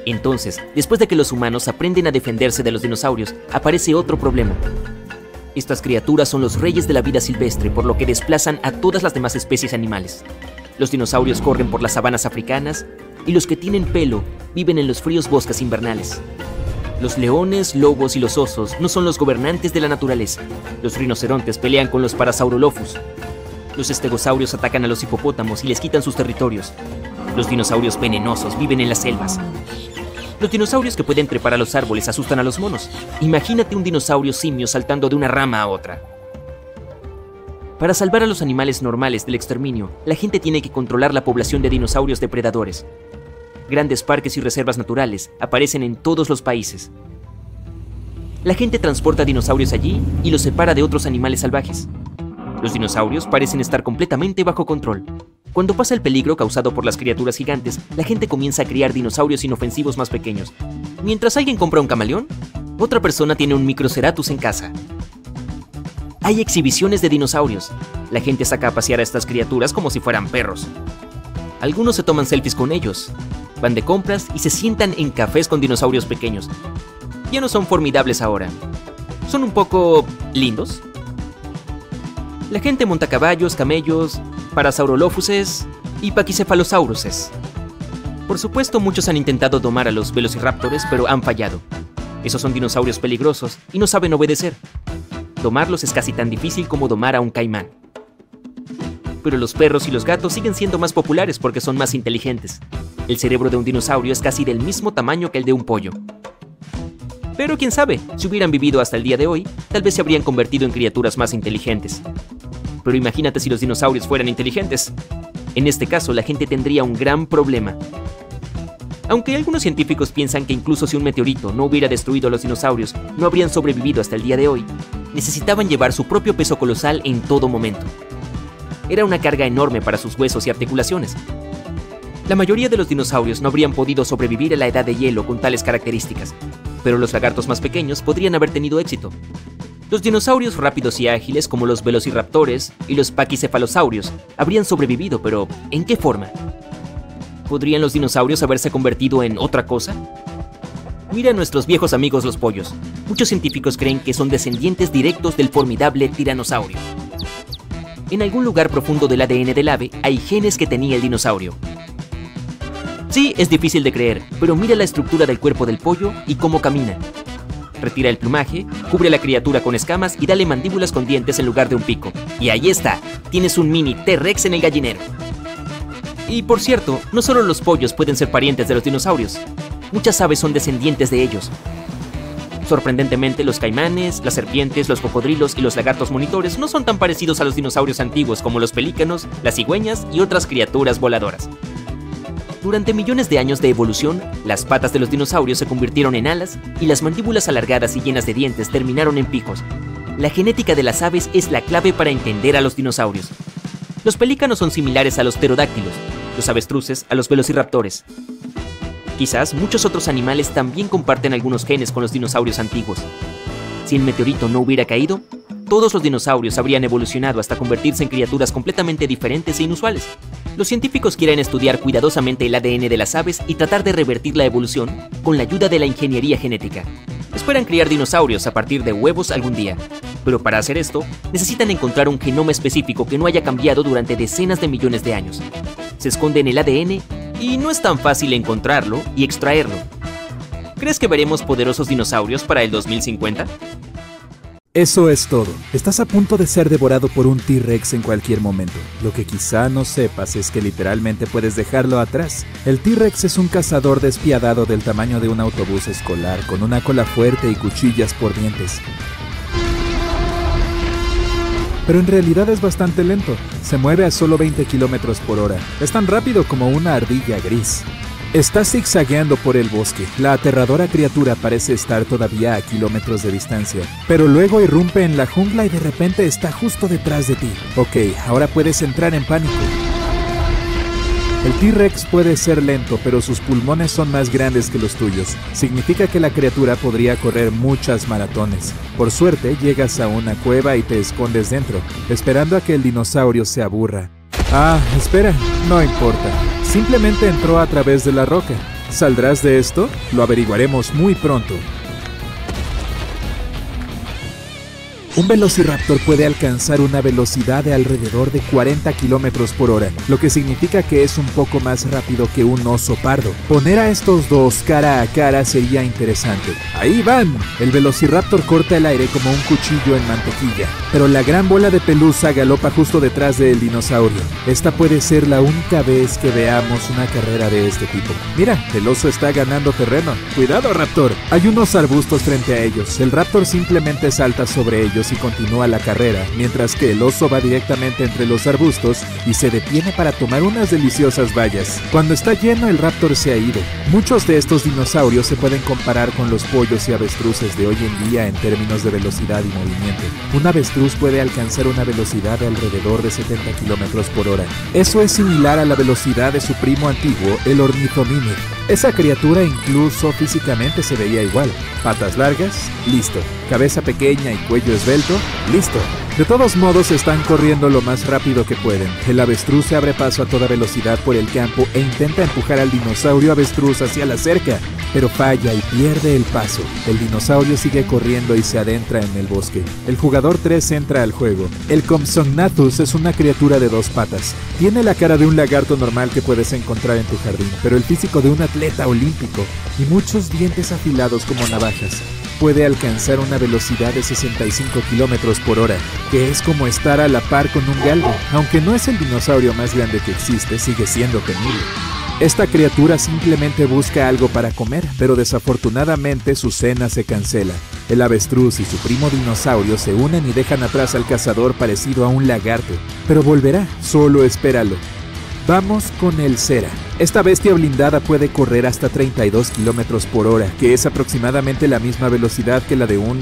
D: Entonces, después de que los humanos aprenden a defenderse de los dinosaurios, aparece otro problema. Estas criaturas son los reyes de la vida silvestre, por lo que desplazan a todas las demás especies animales. Los dinosaurios corren por las sabanas africanas y los que tienen pelo viven en los fríos bosques invernales. Los leones, lobos y los osos no son los gobernantes de la naturaleza. Los rinocerontes pelean con los Parasaurolophus. Los estegosaurios atacan a los hipopótamos y les quitan sus territorios. Los dinosaurios venenosos viven en las selvas. Los dinosaurios que pueden trepar a los árboles asustan a los monos. Imagínate un dinosaurio simio saltando de una rama a otra. Para salvar a los animales normales del exterminio, la gente tiene que controlar la población de dinosaurios depredadores. Grandes parques y reservas naturales aparecen en todos los países. La gente transporta dinosaurios allí y los separa de otros animales salvajes. Los dinosaurios parecen estar completamente bajo control. Cuando pasa el peligro causado por las criaturas gigantes, la gente comienza a criar dinosaurios inofensivos más pequeños. Mientras alguien compra un camaleón, otra persona tiene un Microceratus en casa. Hay exhibiciones de dinosaurios. La gente saca a pasear a estas criaturas como si fueran perros. Algunos se toman selfies con ellos, van de compras y se sientan en cafés con dinosaurios pequeños. Ya no son formidables ahora. Son un poco lindos. La gente monta caballos, camellos, Parasaurolophuses y Pachycephalosauruses. Por supuesto, muchos han intentado domar a los velociraptores, pero han fallado. Esos son dinosaurios peligrosos y no saben obedecer. Domarlos es casi tan difícil como domar a un caimán. Pero los perros y los gatos siguen siendo más populares porque son más inteligentes. El cerebro de un dinosaurio es casi del mismo tamaño que el de un pollo. Pero quién sabe, si hubieran vivido hasta el día de hoy, tal vez se habrían convertido en criaturas más inteligentes. Pero imagínate si los dinosaurios fueran inteligentes. En este caso, la gente tendría un gran problema. Aunque algunos científicos piensan que incluso si un meteorito no hubiera destruido a los dinosaurios, no habrían sobrevivido hasta el día de hoy, necesitaban llevar su propio peso colosal en todo momento. Era una carga enorme para sus huesos y articulaciones. La mayoría de los dinosaurios no habrían podido sobrevivir a la edad de hielo con tales características, pero los lagartos más pequeños podrían haber tenido éxito. Los dinosaurios rápidos y ágiles como los velociraptores y los paquicefalosaurios habrían sobrevivido, pero ¿en qué forma? ¿Podrían los dinosaurios haberse convertido en otra cosa? Mira a nuestros viejos amigos los pollos. Muchos científicos creen que son descendientes directos del formidable tiranosaurio. En algún lugar profundo del ADN del ave hay genes que tenía el dinosaurio. Sí, es difícil de creer, pero mira la estructura del cuerpo del pollo y cómo camina. Retira el plumaje, cubre a la criatura con escamas y dale mandíbulas con dientes en lugar de un pico. Y ahí está, tienes un mini T-Rex en el gallinero. Y por cierto, no solo los pollos pueden ser parientes de los dinosaurios. Muchas aves son descendientes de ellos. Sorprendentemente, los caimanes, las serpientes, los cocodrilos y los lagartos monitores no son tan parecidos a los dinosaurios antiguos como los pelícanos, las cigüeñas y otras criaturas voladoras. Durante millones de años de evolución, las patas de los dinosaurios se convirtieron en alas y las mandíbulas alargadas y llenas de dientes terminaron en picos. La genética de las aves es la clave para entender a los dinosaurios. Los pelícanos son similares a los pterodáctilos, los avestruces a los velociraptores. Quizás muchos otros animales también comparten algunos genes con los dinosaurios antiguos. Si el meteorito no hubiera caído, todos los dinosaurios habrían evolucionado hasta convertirse en criaturas completamente diferentes e inusuales. Los científicos quieren estudiar cuidadosamente el ADN de las aves y tratar de revertir la evolución con la ayuda de la ingeniería genética. Esperan criar dinosaurios a partir de huevos algún día, pero para hacer esto, necesitan encontrar un genoma específico que no haya cambiado durante decenas de millones de años. Se esconde en el ADN y no es tan fácil encontrarlo y extraerlo. ¿Crees que veremos poderosos dinosaurios para el 2050?
C: Eso es todo. Estás a punto de ser devorado por un T-Rex en cualquier momento. Lo que quizá no sepas es que literalmente puedes dejarlo atrás. El T-Rex es un cazador despiadado del tamaño de un autobús escolar, con una cola fuerte y cuchillas por dientes. Pero en realidad es bastante lento. Se mueve a solo 20 km por hora. Es tan rápido como una ardilla gris. Está zigzagueando por el bosque. La aterradora criatura parece estar todavía a kilómetros de distancia, pero luego irrumpe en la jungla y de repente está justo detrás de ti. Ok, ahora puedes entrar en pánico. El T-Rex puede ser lento, pero sus pulmones son más grandes que los tuyos. Significa que la criatura podría correr muchas maratones. Por suerte, llegas a una cueva y te escondes dentro, esperando a que el dinosaurio se aburra. Ah, espera, no importa. Simplemente entró a través de la roca. ¿Saldrás de esto? Lo averiguaremos muy pronto. Un velociraptor puede alcanzar una velocidad de alrededor de 40 km por hora, lo que significa que es un poco más rápido que un oso pardo. Poner a estos dos cara a cara sería interesante. ¡Ahí van! El velociraptor corta el aire como un cuchillo en mantequilla, pero la gran bola de pelusa galopa justo detrás del dinosaurio. Esta puede ser la única vez que veamos una carrera de este tipo. Mira, el oso está ganando terreno. ¡Cuidado, raptor! Hay unos arbustos frente a ellos. El raptor simplemente salta sobre ellos y continúa la carrera, mientras que el oso va directamente entre los arbustos y se detiene para tomar unas deliciosas bayas. Cuando está lleno, el raptor se ha ido. Muchos de estos dinosaurios se pueden comparar con los pollos y avestruces de hoy en día en términos de velocidad y movimiento. Un avestruz puede alcanzar una velocidad de alrededor de 70 km por hora. Eso es similar a la velocidad de su primo antiguo, el ornitomímid. Esa criatura incluso físicamente se veía igual. Patas largas, listo. Cabeza pequeña y cuello esbelto, listo. De todos modos están corriendo lo más rápido que pueden. El avestruz se abre paso a toda velocidad por el campo e intenta empujar al dinosaurio avestruz hacia la cerca, pero falla y pierde el paso. El dinosaurio sigue corriendo y se adentra en el bosque. El jugador 3 entra al juego. El Compsognathus es una criatura de dos patas. Tiene la cara de un lagarto normal que puedes encontrar en tu jardín, pero el físico de un atleta olímpico y muchos dientes afilados como navajas. puede alcanzar una velocidad de 65 kilómetros por hora, que es como estar a la par con un galgo. Aunque no es el dinosaurio más grande que existe, sigue siendo temible. Esta criatura simplemente busca algo para comer, pero desafortunadamente su cena se cancela. El avestruz y su primo dinosaurio se unen y dejan atrás al cazador parecido a un lagarto. Pero volverá, solo espéralo. Vamos con el Cera. Esta bestia blindada puede correr hasta 32 kilómetros por hora, que es aproximadamente la misma velocidad que la de un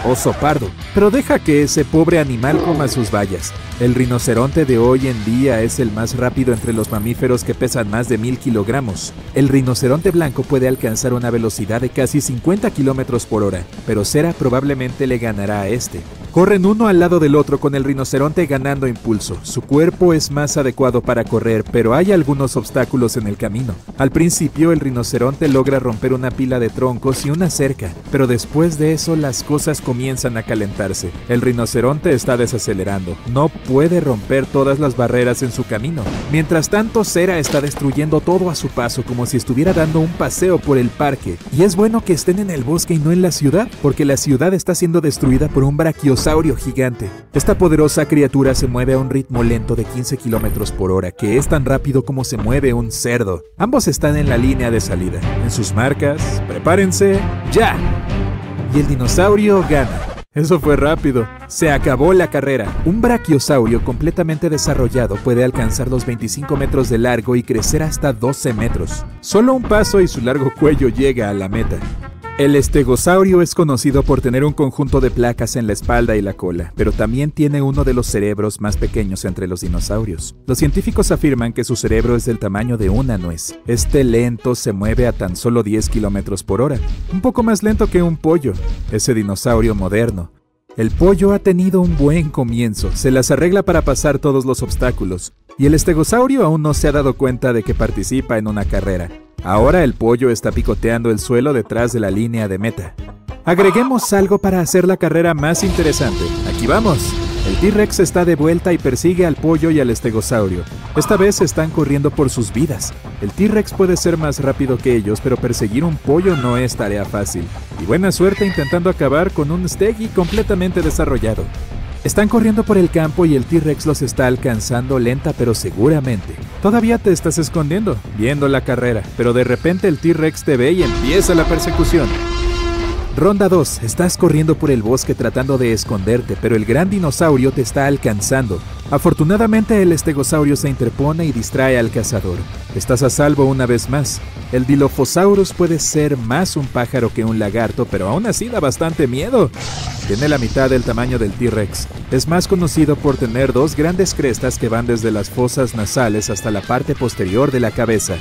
C: oso pardo. Pero deja que ese pobre animal coma sus bayas. El rinoceronte de hoy en día es el más rápido entre los mamíferos que pesan más de 1000 kilogramos. El rinoceronte blanco puede alcanzar una velocidad de casi 50 kilómetros por hora, pero Cera probablemente le ganará a este. Corren uno al lado del otro con el rinoceronte ganando impulso. Su cuerpo es más adecuado para correr, pero hay algunos obstáculos en el camino. Al principio el rinoceronte logra romper una pila de troncos y una cerca, pero después de eso las cosas comienzan a calentarse. El rinoceronte está desacelerando, no puede romper todas las barreras en su camino. Mientras tanto, Cera está destruyendo todo a su paso como si estuviera dando un paseo por el parque. Y es bueno que estén en el bosque y no en la ciudad, porque la ciudad está siendo destruida por un brachiosaurio gigante. Esta poderosa criatura se mueve a un ritmo lento de 15 kilómetros por hora, que es tan rápido como se mueve un cerdo. Ambos están en la línea de salida. En sus marcas, prepárense, ¡ya! Y el dinosaurio gana. Eso fue rápido. Se acabó la carrera. Un brachiosaurio completamente desarrollado puede alcanzar los 25 metros de largo y crecer hasta 12 metros. Solo un paso y su largo cuello llega a la meta. El estegosaurio es conocido por tener un conjunto de placas en la espalda y la cola, pero también tiene uno de los cerebros más pequeños entre los dinosaurios. Los científicos afirman que su cerebro es del tamaño de una nuez. Este lento se mueve a tan solo 10 kilómetros por hora, un poco más lento que un pollo, ese dinosaurio moderno. El pollo ha tenido un buen comienzo, se las arregla para pasar todos los obstáculos, y el estegosaurio aún no se ha dado cuenta de que participa en una carrera. Ahora el pollo está picoteando el suelo detrás de la línea de meta. Agreguemos algo para hacer la carrera más interesante. ¡Aquí vamos! El T-Rex está de vuelta y persigue al pollo y al estegosaurio. Esta vez están corriendo por sus vidas. El T-Rex puede ser más rápido que ellos, pero perseguir un pollo no es tarea fácil. Y buena suerte intentando acabar con un Stegi completamente desarrollado. Están corriendo por el campo y el T-Rex los está alcanzando lenta pero seguramente. Todavía te estás escondiendo, viendo la carrera, pero de repente el T-Rex te ve y empieza la persecución. Ronda 2. Estás corriendo por el bosque tratando de esconderte, pero el gran dinosaurio te está alcanzando. Afortunadamente el estegosaurio se interpone y distrae al cazador. Estás a salvo una vez más. El Dilophosaurus puede ser más un pájaro que un lagarto, pero aún así da bastante miedo. Tiene la mitad del tamaño del T-Rex. Es más conocido por tener dos grandes crestas que van desde las fosas nasales hasta la parte posterior de la cabeza.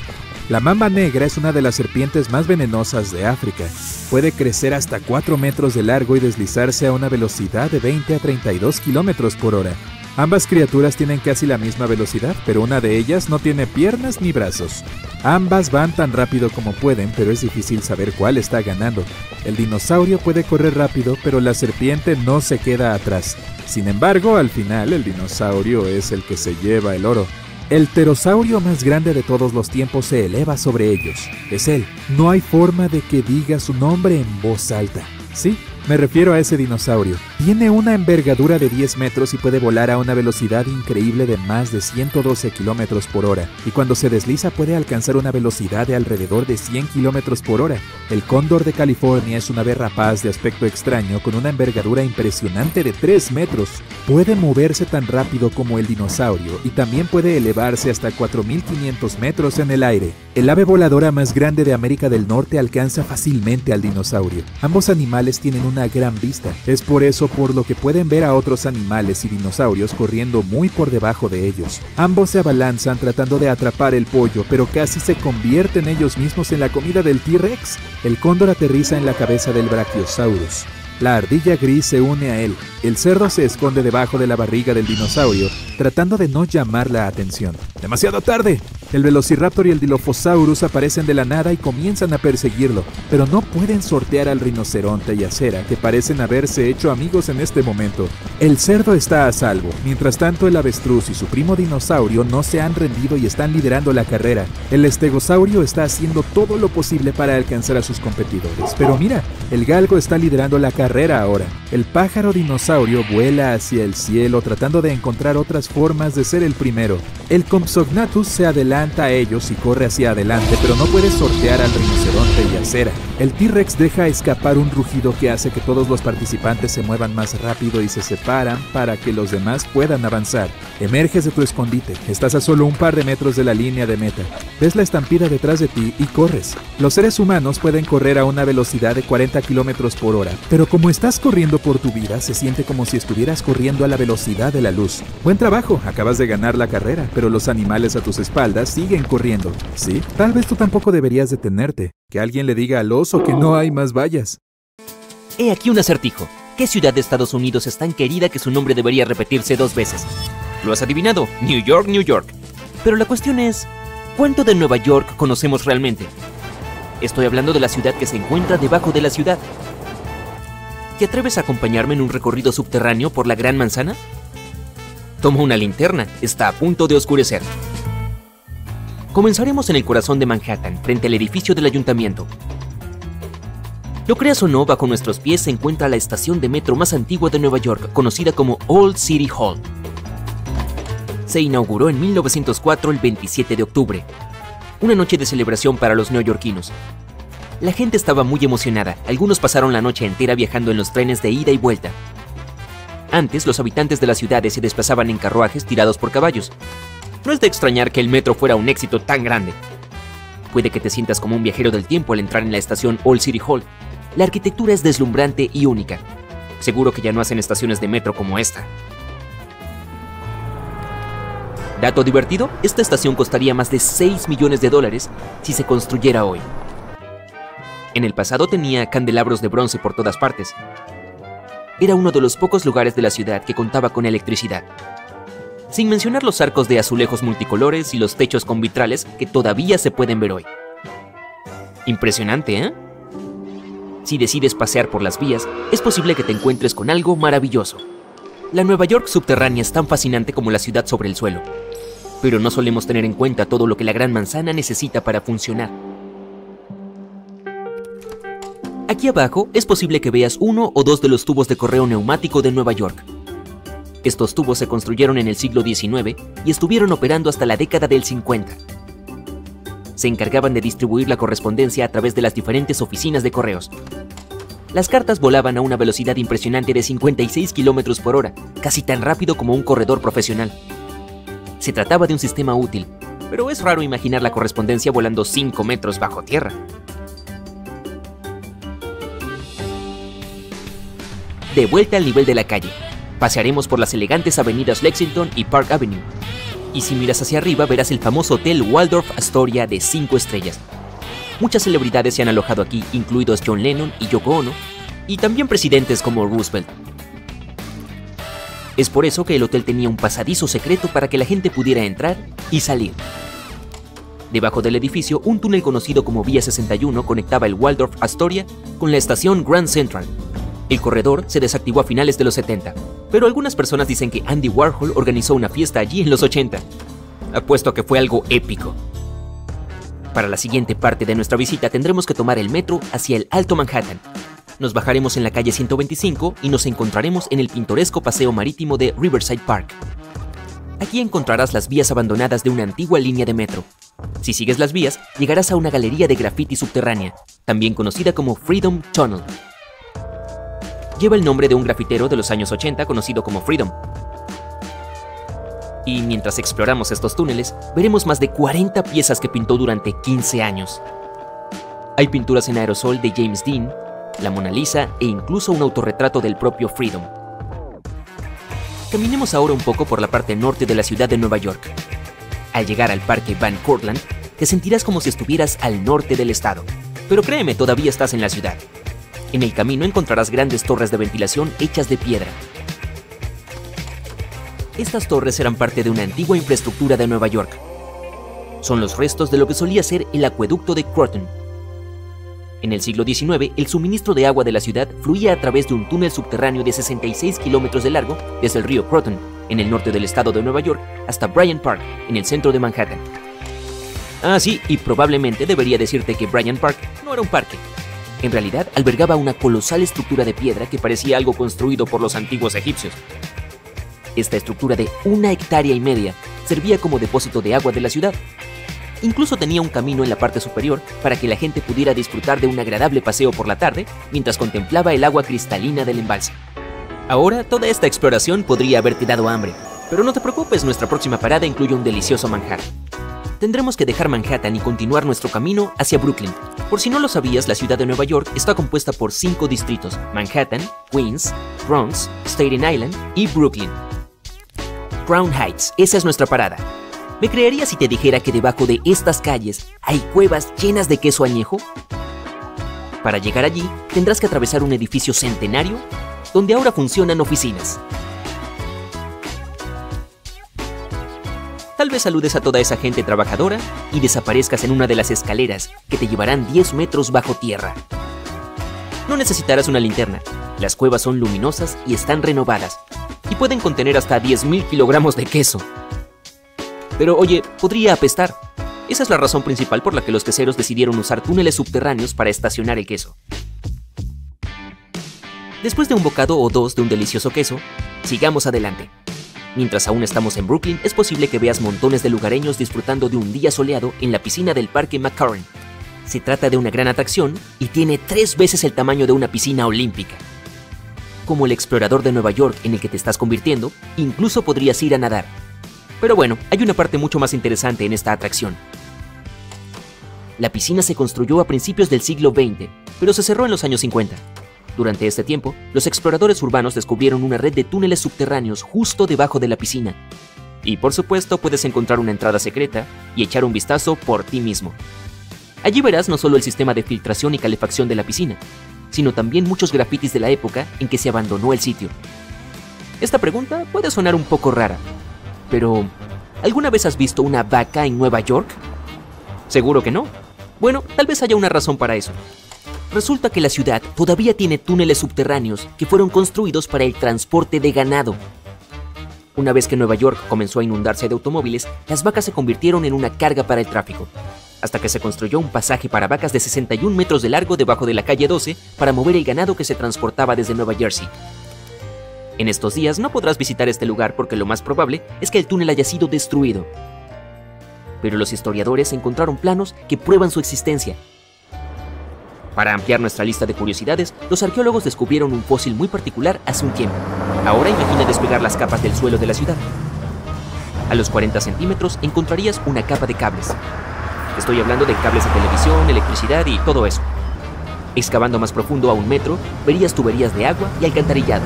C: La mamba negra es una de las serpientes más venenosas de África. Puede crecer hasta 4 metros de largo y deslizarse a una velocidad de 20 a 32 kilómetros por hora. Ambas criaturas tienen casi la misma velocidad, pero una de ellas no tiene piernas ni brazos. Ambas van tan rápido como pueden, pero es difícil saber cuál está ganando. El dinosaurio puede correr rápido, pero la serpiente no se queda atrás. Sin embargo, al final el dinosaurio es el que se lleva el oro. El pterosaurio más grande de todos los tiempos se eleva sobre ellos. Es él. No hay forma de que diga su nombre en voz alta. Sí, me refiero a ese dinosaurio. Tiene una envergadura de 10 metros y puede volar a una velocidad increíble de más de 112 kilómetros por hora. Y cuando se desliza puede alcanzar una velocidad de alrededor de 100 kilómetros por hora. El cóndor de California es un ave rapaz de aspecto extraño con una envergadura impresionante de 3 metros. Puede moverse tan rápido como el dinosaurio y también puede elevarse hasta 4.500 metros en el aire. El ave voladora más grande de América del Norte alcanza fácilmente al dinosaurio. Ambos animales tienen una gran vista. Es por eso por lo que pueden ver a otros animales y dinosaurios corriendo muy por debajo de ellos. Ambos se abalanzan tratando de atrapar el pollo, pero casi se convierten ellos mismos en la comida del T-Rex. El cóndor aterriza en la cabeza del Brachiosaurus. La ardilla gris se une a él. El cerdo se esconde debajo de la barriga del dinosaurio, tratando de no llamar la atención. ¡Demasiado tarde! El Velociraptor y el Dilophosaurus aparecen de la nada y comienzan a perseguirlo, pero no pueden sortear al rinoceronte y acera, que parecen haberse hecho amigos en este momento. El cerdo está a salvo. Mientras tanto, el avestruz y su primo dinosaurio no se han rendido y están liderando la carrera. El estegosaurio está haciendo todo lo posible para alcanzar a sus competidores. Pero mira, el galgo está liderando la carrera ahora. El pájaro dinosaurio vuela hacia el cielo tratando de encontrar otras formas de ser el primero. El Compsognathus se adelanta a ellos y corre hacia adelante, pero no puede sortear al rinoceronte y acera. El T-Rex deja escapar un rugido que hace que todos los participantes se muevan más rápido y se separan para que los demás puedan avanzar. Emerges de tu escondite. Estás a solo un par de metros de la línea de meta. Ves la estampida detrás de ti y corres. Los seres humanos pueden correr a una velocidad de 40 kilómetros por hora, pero como estás corriendo por tu vida, se siente como si estuvieras corriendo a la velocidad de la luz. Buen trabajo, acabas de ganar la carrera, pero los animales a tus espaldas siguen corriendo. ¿Sí? Tal vez tú tampoco deberías detenerte. Que alguien le diga al oso que no hay más vallas.
D: He aquí un acertijo. ¿Qué ciudad de Estados Unidos es tan querida que su nombre debería repetirse 2 veces? Lo has adivinado, New York, New York. Pero la cuestión es, ¿cuánto de Nueva York conocemos realmente? Estoy hablando de la ciudad que se encuentra debajo de la ciudad. ¿Te atreves a acompañarme en un recorrido subterráneo por la Gran Manzana? Toma una linterna, está a punto de oscurecer. Comenzaremos en el corazón de Manhattan, frente al edificio del ayuntamiento. Lo creas o no, bajo nuestros pies se encuentra la estación de metro más antigua de Nueva York, conocida como Old City Hall. Se inauguró en 1904, el 27 de octubre, una noche de celebración para los neoyorquinos. La gente estaba muy emocionada, algunos pasaron la noche entera viajando en los trenes de ida y vuelta. Antes, los habitantes de las ciudades se desplazaban en carruajes tirados por caballos. No es de extrañar que el metro fuera un éxito tan grande. Puede que te sientas como un viajero del tiempo al entrar en la estación Old City Hall. La arquitectura es deslumbrante y única. Seguro que ya no hacen estaciones de metro como esta. Dato divertido, esta estación costaría más de $6 millones si se construyera hoy. En el pasado tenía candelabros de bronce por todas partes. Era uno de los pocos lugares de la ciudad que contaba con electricidad. Sin mencionar los arcos de azulejos multicolores y los techos con vitrales que todavía se pueden ver hoy. Impresionante, ¿eh? Si decides pasear por las vías, es posible que te encuentres con algo maravilloso. La Nueva York subterránea es tan fascinante como la ciudad sobre el suelo. Pero no solemos tener en cuenta todo lo que la Gran Manzana necesita para funcionar. Aquí abajo es posible que veas 1 o 2 de los tubos de correo neumático de Nueva York. Estos tubos se construyeron en el siglo XIX y estuvieron operando hasta la década del 50. Se encargaban de distribuir la correspondencia a través de las diferentes oficinas de correos. Las cartas volaban a una velocidad impresionante de 56 kilómetros por hora, casi tan rápido como un corredor profesional. Se trataba de un sistema útil, pero es raro imaginar la correspondencia volando 5 metros bajo tierra. De vuelta al nivel de la calle, pasearemos por las elegantes avenidas Lexington y Park Avenue. Y si miras hacia arriba verás el famoso hotel Waldorf Astoria de 5 estrellas. Muchas celebridades se han alojado aquí, incluidos John Lennon y Yoko Ono, y también presidentes como Roosevelt. Es por eso que el hotel tenía un pasadizo secreto para que la gente pudiera entrar y salir. Debajo del edificio, un túnel conocido como Vía 61 conectaba el Waldorf Astoria con la estación Grand Central. El corredor se desactivó a finales de los 70, pero algunas personas dicen que Andy Warhol organizó una fiesta allí en los 80. Apuesto a que fue algo épico. Para la siguiente parte de nuestra visita tendremos que tomar el metro hacia el Alto Manhattan. Nos bajaremos en la calle 125 y nos encontraremos en el pintoresco paseo marítimo de Riverside Park. Aquí encontrarás las vías abandonadas de una antigua línea de metro. Si sigues las vías, llegarás a una galería de graffiti subterránea, también conocida como Freedom Tunnel. Lleva el nombre de un grafitero de los años 80 conocido como Freedom. Y mientras exploramos estos túneles, veremos más de 40 piezas que pintó durante 15 años. Hay pinturas en aerosol de James Dean, la Mona Lisa e incluso un autorretrato del propio Freedom. Caminemos ahora un poco por la parte norte de la ciudad de Nueva York. Al llegar al parque Van Cortlandt, te sentirás como si estuvieras al norte del estado. Pero créeme, todavía estás en la ciudad. En el camino encontrarás grandes torres de ventilación hechas de piedra. Estas torres eran parte de una antigua infraestructura de Nueva York. Son los restos de lo que solía ser el acueducto de Croton. En el siglo XIX, el suministro de agua de la ciudad fluía a través de un túnel subterráneo de 66 kilómetros de largo desde el río Croton, en el norte del estado de Nueva York, hasta Bryant Park, en el centro de Manhattan. Ah, sí, y probablemente debería decirte que Bryant Park no era un parque. En realidad, albergaba una colosal estructura de piedra que parecía algo construido por los antiguos egipcios. Esta estructura de 1,5 hectáreas servía como depósito de agua de la ciudad. Incluso tenía un camino en la parte superior para que la gente pudiera disfrutar de un agradable paseo por la tarde mientras contemplaba el agua cristalina del embalse. Ahora, toda esta exploración podría haberte dado hambre, pero no te preocupes, nuestra próxima parada incluye un delicioso manjar. Tendremos que dejar Manhattan y continuar nuestro camino hacia Brooklyn. Por si no lo sabías, la ciudad de Nueva York está compuesta por 5 distritos: Manhattan, Queens, Bronx, Staten Island y Brooklyn. Crown Heights, esa es nuestra parada. ¿Me creerías si te dijera que debajo de estas calles hay cuevas llenas de queso añejo? Para llegar allí, tendrás que atravesar un edificio centenario donde ahora funcionan oficinas. Tal vez saludes a toda esa gente trabajadora y desaparezcas en una de las escaleras que te llevarán 10 metros bajo tierra. No necesitarás una linterna. Las cuevas son luminosas y están renovadas, y pueden contener hasta 10,000 kilogramos de queso. Pero oye, podría apestar. Esa es la razón principal por la que los queseros decidieron usar túneles subterráneos para estacionar el queso. Después de un bocado o dos de un delicioso queso, sigamos adelante. Mientras aún estamos en Brooklyn, es posible que veas montones de lugareños disfrutando de un día soleado en la piscina del Parque McCarran. Se trata de una gran atracción y tiene 3 veces el tamaño de una piscina olímpica. Como el explorador de Nueva York en el que te estás convirtiendo, incluso podrías ir a nadar. Pero bueno, hay una parte mucho más interesante en esta atracción. La piscina se construyó a principios del siglo XX, pero se cerró en los años 50. Durante este tiempo, los exploradores urbanos descubrieron una red de túneles subterráneos justo debajo de la piscina. Y por supuesto, puedes encontrar una entrada secreta y echar un vistazo por ti mismo. Allí verás no solo el sistema de filtración y calefacción de la piscina, sino también muchos grafitis de la época en que se abandonó el sitio. Esta pregunta puede sonar un poco rara, pero ¿alguna vez has visto una vaca en Nueva York? ¿Seguro que no? Bueno, tal vez haya una razón para eso. Resulta que la ciudad todavía tiene túneles subterráneos que fueron construidos para el transporte de ganado. Una vez que Nueva York comenzó a inundarse de automóviles, las vacas se convirtieron en una carga para el tráfico, hasta que se construyó un pasaje para vacas de 61 metros de largo debajo de la calle 12 para mover el ganado que se transportaba desde Nueva Jersey. En estos días no podrás visitar este lugar porque lo más probable es que el túnel haya sido destruido. Pero los historiadores encontraron planos que prueban su existencia. Para ampliar nuestra lista de curiosidades, los arqueólogos descubrieron un fósil muy particular hace un tiempo. Ahora imagina despegar las capas del suelo de la ciudad. A los 40 centímetros encontrarías una capa de cables. Estoy hablando de cables de televisión, electricidad y todo eso. Excavando más profundo a 1 metro, verías tuberías de agua y alcantarillado.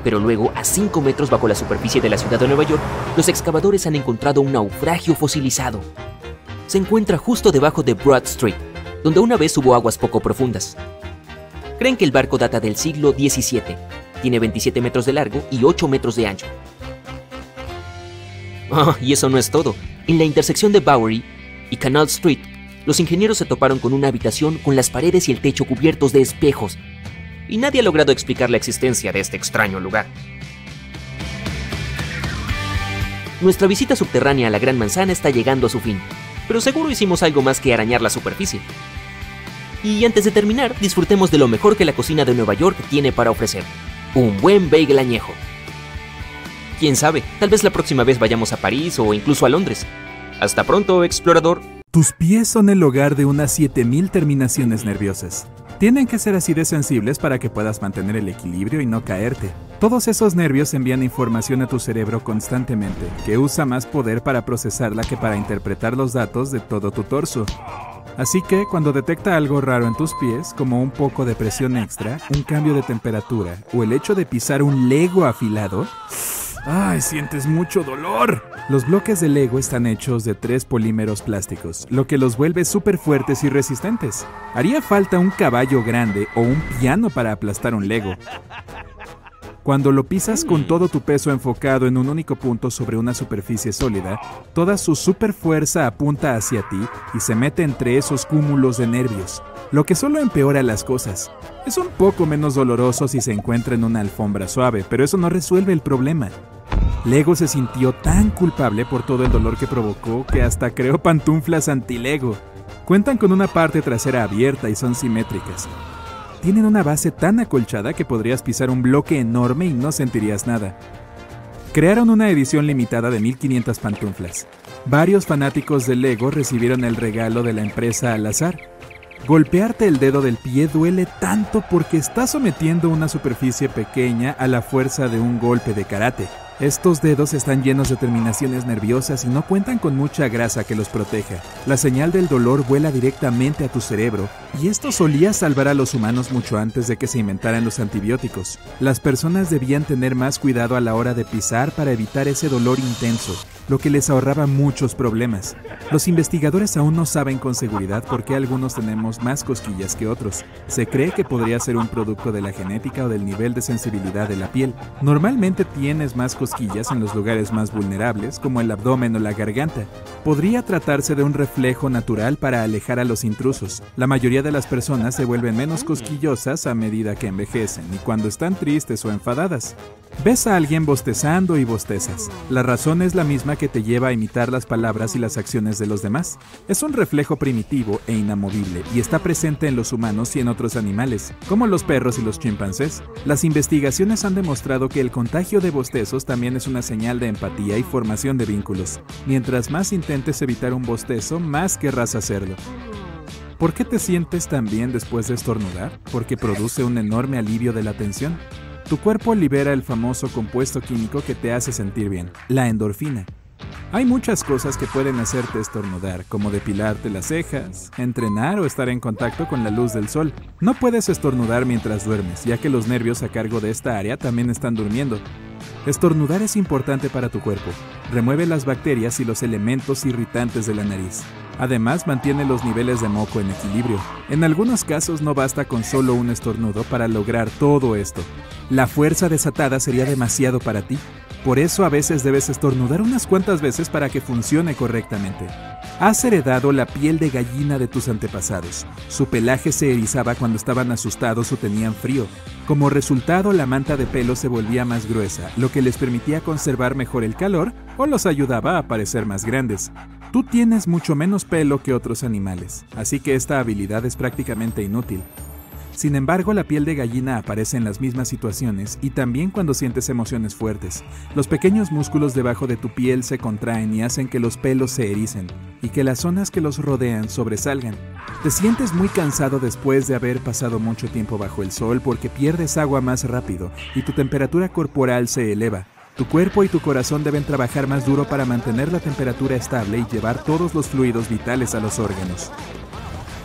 D: Pero luego, a 5 metros bajo la superficie de la ciudad de Nueva York, los excavadores han encontrado un naufragio fosilizado. Se encuentra justo debajo de Broad Street, donde una vez hubo aguas poco profundas. Creen que el barco data del siglo XVII, tiene 27 metros de largo y 8 metros de ancho. Oh, y eso no es todo. En la intersección de Bowery y Canal Street, los ingenieros se toparon con una habitación con las paredes y el techo cubiertos de espejos, y nadie ha logrado explicar la existencia de este extraño lugar. Nuestra visita subterránea a la Gran Manzana está llegando a su fin, pero seguro hicimos algo más que arañar la superficie. Y antes de terminar, disfrutemos de lo mejor que la cocina de Nueva York tiene para ofrecer: un buen bagel añejo. Quién sabe, tal vez la próxima vez vayamos a París o incluso a Londres. Hasta pronto, explorador.
C: Tus pies son el hogar de unas 7000 terminaciones nerviosas. Tienen que ser así de sensibles para que puedas mantener el equilibrio y no caerte. Todos esos nervios envían información a tu cerebro constantemente, que usa más poder para procesarla que para interpretar los datos de todo tu torso. Así que, cuando detecta algo raro en tus pies, como un poco de presión extra, un cambio de temperatura o el hecho de pisar un Lego afilado, ¡ay, sientes mucho dolor! Los bloques de Lego están hechos de 3 polímeros plásticos, lo que los vuelve súper fuertes y resistentes. Haría falta un caballo grande o un piano para aplastar un Lego. Cuando lo pisas con todo tu peso enfocado en un único punto sobre una superficie sólida, toda su superfuerza apunta hacia ti y se mete entre esos cúmulos de nervios, lo que solo empeora las cosas. Es un poco menos doloroso si se encuentra en una alfombra suave, pero eso no resuelve el problema. Lego se sintió tan culpable por todo el dolor que provocó que hasta creó pantuflas anti-Lego. Cuentan con una parte trasera abierta y son simétricas. Tienen una base tan acolchada que podrías pisar un bloque enorme y no sentirías nada. Crearon una edición limitada de 1500 pantuflas. Varios fanáticos de Lego recibieron el regalo de la empresa al azar. Golpearte el dedo del pie duele tanto porque estás sometiendo una superficie pequeña a la fuerza de un golpe de karate. Estos dedos están llenos de terminaciones nerviosas y no cuentan con mucha grasa que los proteja. La señal del dolor vuela directamente a tu cerebro, y esto solía salvar a los humanos mucho antes de que se inventaran los antibióticos. Las personas debían tener más cuidado a la hora de pisar para evitar ese dolor intenso, lo que les ahorraba muchos problemas. Los investigadores aún no saben con seguridad por qué algunos tenemos más cosquillas que otros. Se cree que podría ser un producto de la genética o del nivel de sensibilidad de la piel. Normalmente tienes más cosquillas en los lugares más vulnerables, como el abdomen o la garganta. Podría tratarse de un reflejo natural para alejar a los intrusos. La mayoría de las personas se vuelven menos cosquillosas a medida que envejecen y cuando están tristes o enfadadas. Ves a alguien bostezando y bostezas. La razón es la misma que te lleva a imitar las palabras y las acciones de los demás. Es un reflejo primitivo e inamovible y está presente en los humanos y en otros animales, como los perros y los chimpancés. Las investigaciones han demostrado que el contagio de bostezos también es una señal de empatía y formación de vínculos. Mientras más intentes evitar un bostezo, más querrás hacerlo. ¿Por qué te sientes tan bien después de estornudar? Porque produce un enorme alivio de la tensión. Tu cuerpo libera el famoso compuesto químico que te hace sentir bien, la endorfina. Hay muchas cosas que pueden hacerte estornudar, como depilarte las cejas, entrenar o estar en contacto con la luz del sol. No puedes estornudar mientras duermes, ya que los nervios a cargo de esta área también están durmiendo. Estornudar es importante para tu cuerpo. Remueve las bacterias y los elementos irritantes de la nariz. Además, mantiene los niveles de moco en equilibrio. En algunos casos no basta con solo un estornudo para lograr todo esto. La fuerza desatada sería demasiado para ti. Por eso a veces debes estornudar unas cuantas veces para que funcione correctamente. Has heredado la piel de gallina de tus antepasados. Su pelaje se erizaba cuando estaban asustados o tenían frío. Como resultado, la manta de pelo se volvía más gruesa, lo que les permitía conservar mejor el calor o los ayudaba a parecer más grandes. Tú tienes mucho menos pelo que otros animales, así que esta habilidad es prácticamente inútil. Sin embargo, la piel de gallina aparece en las mismas situaciones y también cuando sientes emociones fuertes. Los pequeños músculos debajo de tu piel se contraen y hacen que los pelos se ericen y que las zonas que los rodean sobresalgan. Te sientes muy cansado después de haber pasado mucho tiempo bajo el sol porque pierdes agua más rápido y tu temperatura corporal se eleva. Tu cuerpo y tu corazón deben trabajar más duro para mantener la temperatura estable y llevar todos los fluidos vitales a los órganos.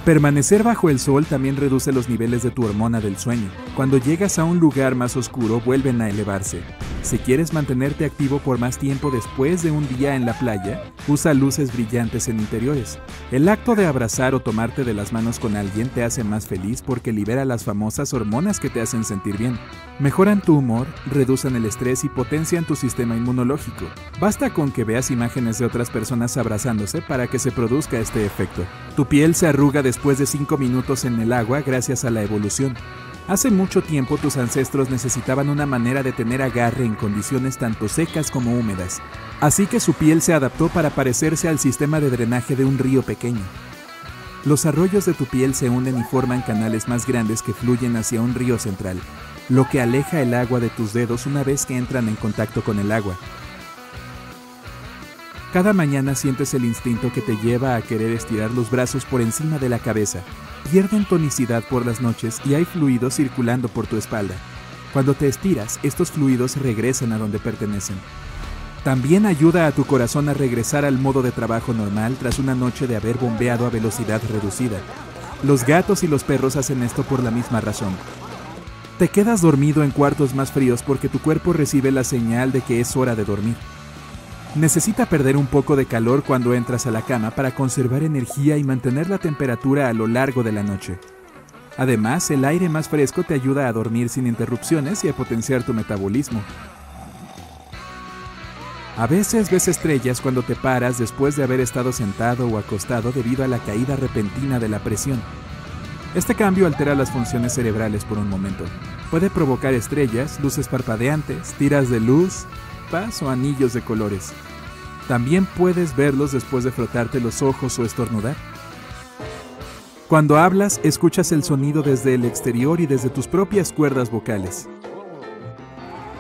C: Permanecer bajo el sol también reduce los niveles de tu hormona del sueño. Cuando llegas a un lugar más oscuro, vuelven a elevarse. Si quieres mantenerte activo por más tiempo después de un día en la playa, usa luces brillantes en interiores. El acto de abrazar o tomarte de las manos con alguien te hace más feliz porque libera las famosas hormonas que te hacen sentir bien. Mejoran tu humor, reducen el estrés y potencian tu sistema inmunológico. Basta con que veas imágenes de otras personas abrazándose para que se produzca este efecto. Tu piel se arruga después de 5 minutos en el agua gracias a la evolución. Hace mucho tiempo tus ancestros necesitaban una manera de tener agarre en condiciones tanto secas como húmedas, así que su piel se adaptó para parecerse al sistema de drenaje de un río pequeño. Los arroyos de tu piel se unen y forman canales más grandes que fluyen hacia un río central, lo que aleja el agua de tus dedos una vez que entran en contacto con el agua. Cada mañana sientes el instinto que te lleva a querer estirar los brazos por encima de la cabeza. Pierden tonicidad por las noches y hay fluidos circulando por tu espalda. Cuando te estiras, estos fluidos regresan a donde pertenecen. También ayuda a tu corazón a regresar al modo de trabajo normal tras una noche de haber bombeado a velocidad reducida. Los gatos y los perros hacen esto por la misma razón. Te quedas dormido en cuartos más fríos porque tu cuerpo recibe la señal de que es hora de dormir. Necesita perder un poco de calor cuando entras a la cama para conservar energía y mantener la temperatura a lo largo de la noche. Además, el aire más fresco te ayuda a dormir sin interrupciones y a potenciar tu metabolismo. A veces ves estrellas cuando te paras después de haber estado sentado o acostado debido a la caída repentina de la presión. Este cambio altera las funciones cerebrales por un momento. Puede provocar estrellas, luces parpadeantes, tiras de luz, paz o anillos de colores. También puedes verlos después de frotarte los ojos o estornudar. Cuando hablas, escuchas el sonido desde el exterior y desde tus propias cuerdas vocales.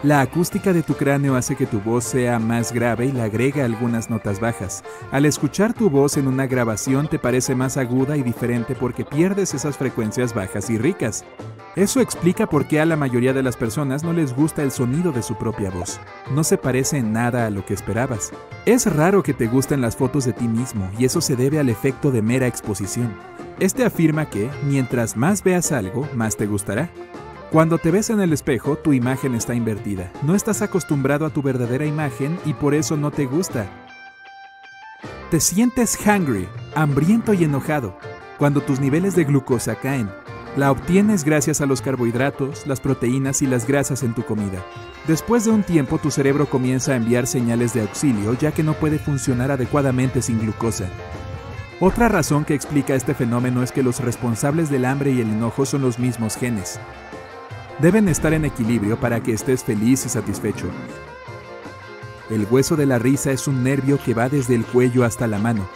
C: La acústica de tu cráneo hace que tu voz sea más grave y le agrega algunas notas bajas. Al escuchar tu voz en una grabación te parece más aguda y diferente porque pierdes esas frecuencias bajas y ricas. Eso explica por qué a la mayoría de las personas no les gusta el sonido de su propia voz. No se parece en nada a lo que esperabas. Es raro que te gusten las fotos de ti mismo y eso se debe al efecto de mera exposición. Este afirma que, mientras más veas algo, más te gustará. Cuando te ves en el espejo, tu imagen está invertida. No estás acostumbrado a tu verdadera imagen y por eso no te gusta. Te sientes hungry, hambriento y enojado, cuando tus niveles de glucosa caen. La obtienes gracias a los carbohidratos, las proteínas y las grasas en tu comida. Después de un tiempo, tu cerebro comienza a enviar señales de auxilio, ya que no puede funcionar adecuadamente sin glucosa. Otra razón que explica este fenómeno es que los responsables del hambre y el enojo son los mismos genes. Deben estar en equilibrio para que estés feliz y satisfecho. El hueso de la risa es un nervio que va desde el cuello hasta la mano.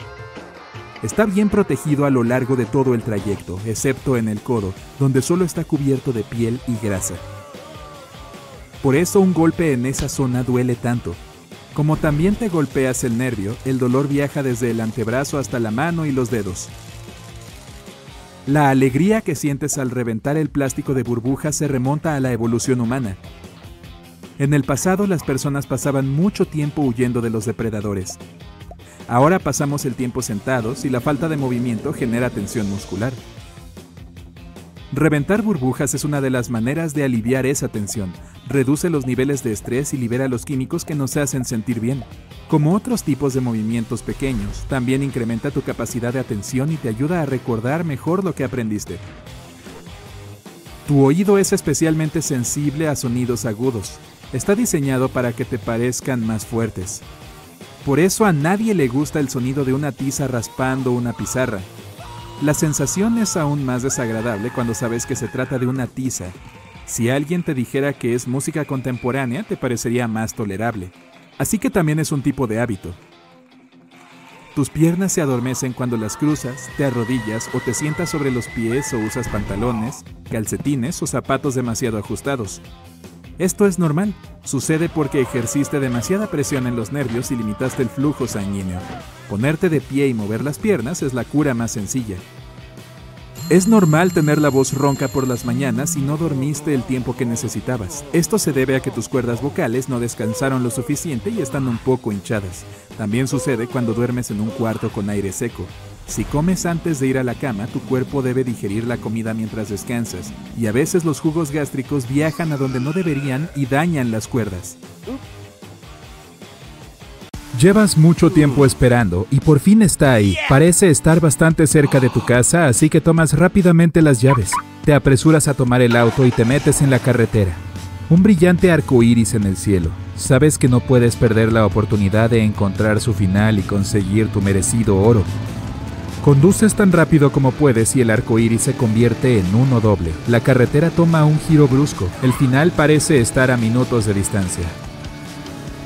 C: Está bien protegido a lo largo de todo el trayecto, excepto en el codo, donde solo está cubierto de piel y grasa. Por eso un golpe en esa zona duele tanto. Como también te golpeas el nervio, el dolor viaja desde el antebrazo hasta la mano y los dedos. La alegría que sientes al reventar el plástico de burbujas se remonta a la evolución humana. En el pasado las personas pasaban mucho tiempo huyendo de los depredadores. Ahora pasamos el tiempo sentados y la falta de movimiento genera tensión muscular. Reventar burbujas es una de las maneras de aliviar esa tensión. Reduce los niveles de estrés y libera los químicos que nos hacen sentir bien. Como otros tipos de movimientos pequeños, también incrementa tu capacidad de atención y te ayuda a recordar mejor lo que aprendiste. Tu oído es especialmente sensible a sonidos agudos. Está diseñado para que te parezcan más fuertes. Por eso a nadie le gusta el sonido de una tiza raspando una pizarra. La sensación es aún más desagradable cuando sabes que se trata de una tiza. Si alguien te dijera que es música contemporánea, te parecería más tolerable. Así que también es un tipo de hábito. Tus piernas se adormecen cuando las cruzas, te arrodillas o te sientas sobre los pies o usas pantalones, calcetines o zapatos demasiado ajustados. Esto es normal. Sucede porque ejerciste demasiada presión en los nervios y limitaste el flujo sanguíneo. Ponerte de pie y mover las piernas es la cura más sencilla. Es normal tener la voz ronca por las mañanas si no dormiste el tiempo que necesitabas. Esto se debe a que tus cuerdas vocales no descansaron lo suficiente y están un poco hinchadas. También sucede cuando duermes en un cuarto con aire seco. Si comes antes de ir a la cama, tu cuerpo debe digerir la comida mientras descansas, y a veces los jugos gástricos viajan a donde no deberían y dañan las cuerdas.
E: Llevas mucho tiempo esperando y por fin está ahí. Parece estar bastante cerca de tu casa, así que tomas rápidamente las llaves. Te apresuras a tomar el auto y te metes en la carretera. Un brillante arco iris en el cielo. Sabes que no puedes perder la oportunidad de encontrar su final y conseguir tu merecido oro. Conduces tan rápido como puedes y el arco iris se convierte en uno doble. La carretera toma un giro brusco. El final parece estar a minutos de distancia.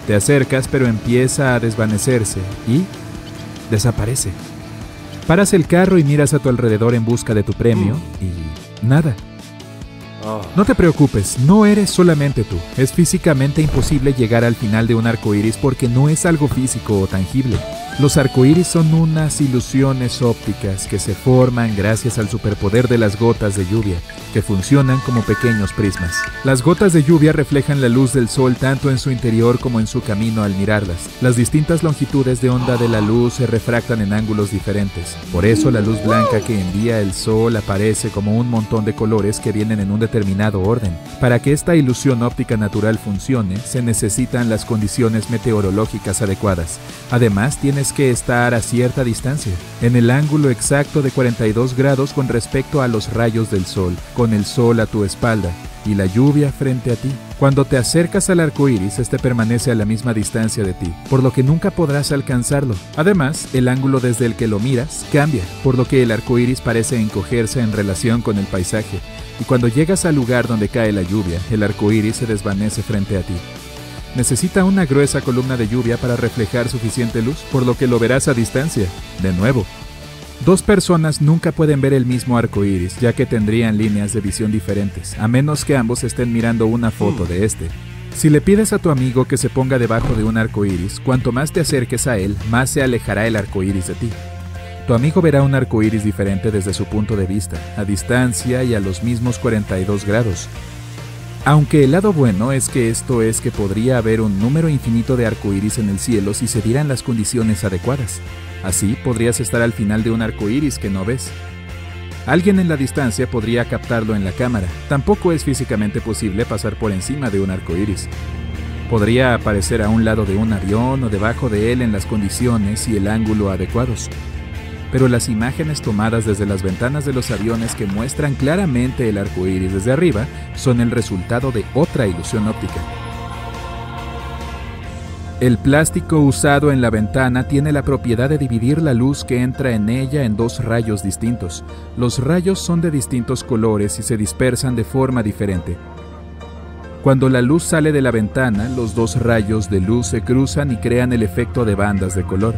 E: Te acercas, pero empieza a desvanecerse y desaparece. Paras el carro y miras a tu alrededor en busca de tu premio y nada. No te preocupes, no eres solamente tú. Es físicamente imposible llegar al final de un arco iris porque no es algo físico o tangible. Los arcoíris son unas ilusiones ópticas que se forman gracias al superpoder de las gotas de lluvia, que funcionan como pequeños prismas. Las gotas de lluvia reflejan la luz del sol tanto en su interior como en su camino al mirarlas. Las distintas longitudes de onda de la luz se refractan en ángulos diferentes. Por eso la luz blanca que envía el sol aparece como un montón de colores que vienen en un determinado orden. Para que esta ilusión óptica natural funcione, se necesitan las condiciones meteorológicas adecuadas. Además, tienes tienes que estar a cierta distancia, en el ángulo exacto de 42 grados con respecto a los rayos del sol, con el sol a tu espalda y la lluvia frente a ti. Cuando te acercas al arco iris, este permanece a la misma distancia de ti, por lo que nunca podrás alcanzarlo. Además, el ángulo desde el que lo miras cambia, por lo que el arco iris parece encogerse en relación con el paisaje. Y cuando llegas al lugar donde cae la lluvia, el arco iris se desvanece frente a ti. Necesita una gruesa columna de lluvia para reflejar suficiente luz, por lo que lo verás a distancia. De nuevo, dos personas nunca pueden ver el mismo arco iris, ya que tendrían líneas de visión diferentes, a menos que ambos estén mirando una foto de este. Si le pides a tu amigo que se ponga debajo de un arco iris, cuanto más te acerques a él, más se alejará el arco iris de ti. Tu amigo verá un arco iris diferente desde su punto de vista, a distancia y a los mismos 42 grados. Aunque el lado bueno es que esto es que podría haber un número infinito de arcoíris en el cielo si se dieran las condiciones adecuadas. Así podrías estar al final de un arcoíris que no ves. Alguien en la distancia podría captarlo en la cámara. Tampoco es físicamente posible pasar por encima de un arcoíris. Podría aparecer a un lado de un avión o debajo de él en las condiciones y el ángulo adecuados. Pero las imágenes tomadas desde las ventanas de los aviones que muestran claramente el arco iris desde arriba son el resultado de otra ilusión óptica. El plástico usado en la ventana tiene la propiedad de dividir la luz que entra en ella en dos rayos distintos. Los rayos son de distintos colores y se dispersan de forma diferente. Cuando la luz sale de la ventana, los dos rayos de luz se cruzan y crean el efecto de bandas de color.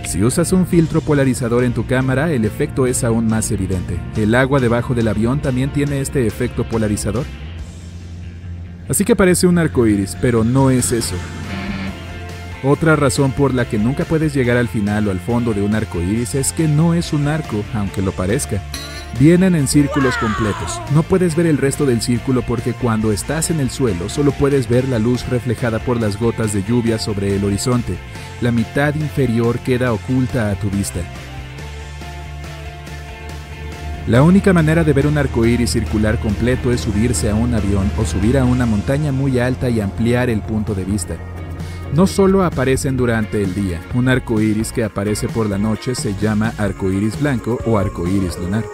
E: Si usas un filtro polarizador en tu cámara, el efecto es aún más evidente. El agua debajo del avión también tiene este efecto polarizador. Así que parece un arco iris, pero no es eso. Otra razón por la que nunca puedes llegar al final o al fondo de un arco iris es que no es un arco, aunque lo parezca. Vienen en círculos completos. No puedes ver el resto del círculo porque cuando estás en el suelo solo puedes ver la luz reflejada por las gotas de lluvia sobre el horizonte. La mitad inferior queda oculta a tu vista. La única manera de ver un arcoíris circular completo es subirse a un avión o subir a una montaña muy alta y ampliar el punto de vista. No solo aparecen durante el día. Un arcoíris que aparece por la noche se llama arcoíris blanco o arcoíris lunar.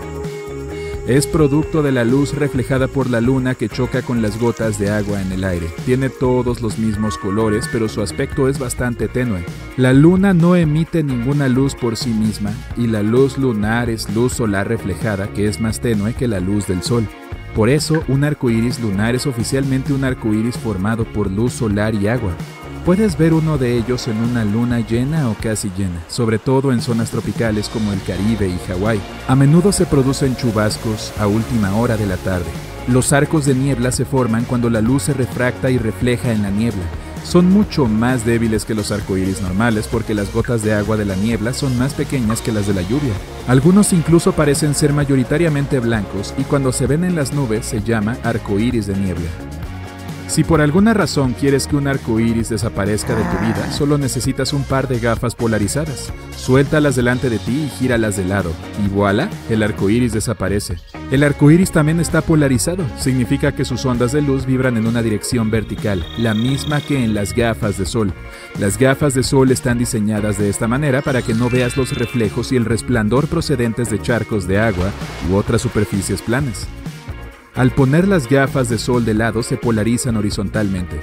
E: Es producto de la luz reflejada por la luna que choca con las gotas de agua en el aire. Tiene todos los mismos colores, pero su aspecto es bastante tenue. La luna no emite ninguna luz por sí misma, y la luz lunar es luz solar reflejada, que es más tenue que la luz del sol. Por eso, un arcoíris lunar es oficialmente un arcoíris formado por luz solar y agua. Puedes ver uno de ellos en una luna llena o casi llena, sobre todo en zonas tropicales como el Caribe y Hawái. A menudo se producen chubascos a última hora de la tarde. Los arcos de niebla se forman cuando la luz se refracta y refleja en la niebla. Son mucho más débiles que los arcoíris normales porque las gotas de agua de la niebla son más pequeñas que las de la lluvia. Algunos incluso parecen ser mayoritariamente blancos y cuando se ven en las nubes se llama arcoíris de niebla. Si por alguna razón quieres que un arco iris desaparezca de tu vida, solo necesitas un par de gafas polarizadas. Suéltalas delante de ti y gíralas de lado. Y voilà, el arco iris desaparece. El arco iris también está polarizado. Significa que sus ondas de luz vibran en una dirección vertical, la misma que en las gafas de sol. Las gafas de sol están diseñadas de esta manera para que no veas los reflejos y el resplandor procedentes de charcos de agua u otras superficies planas. Al poner las gafas de sol de lado se polarizan horizontalmente.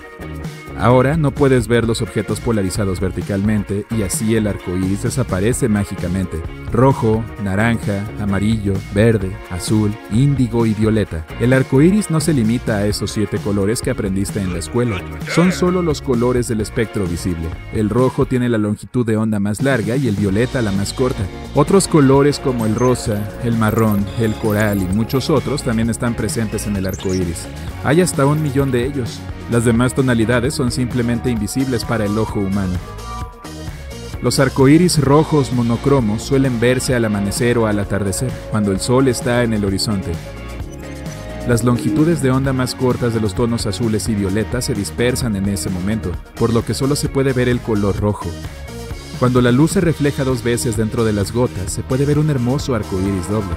E: Ahora no puedes ver los objetos polarizados verticalmente y así el arco iris desaparece mágicamente. Rojo, naranja, amarillo, verde, azul, índigo y violeta. El arco iris no se limita a esos 7 colores que aprendiste en la escuela. Son solo los colores del espectro visible. El rojo tiene la longitud de onda más larga y el violeta la más corta. Otros colores como el rosa, el marrón, el coral y muchos otros también están presentes en el arco iris. Hay hasta 1 millón de ellos. Las demás tonalidades son simplemente invisibles para el ojo humano. Los arcoíris rojos monocromos suelen verse al amanecer o al atardecer, cuando el sol está en el horizonte. Las longitudes de onda más cortas de los tonos azules y violetas se dispersan en ese momento, por lo que solo se puede ver el color rojo. Cuando la luz se refleja 2 veces dentro de las gotas, se puede ver un hermoso arcoíris doble.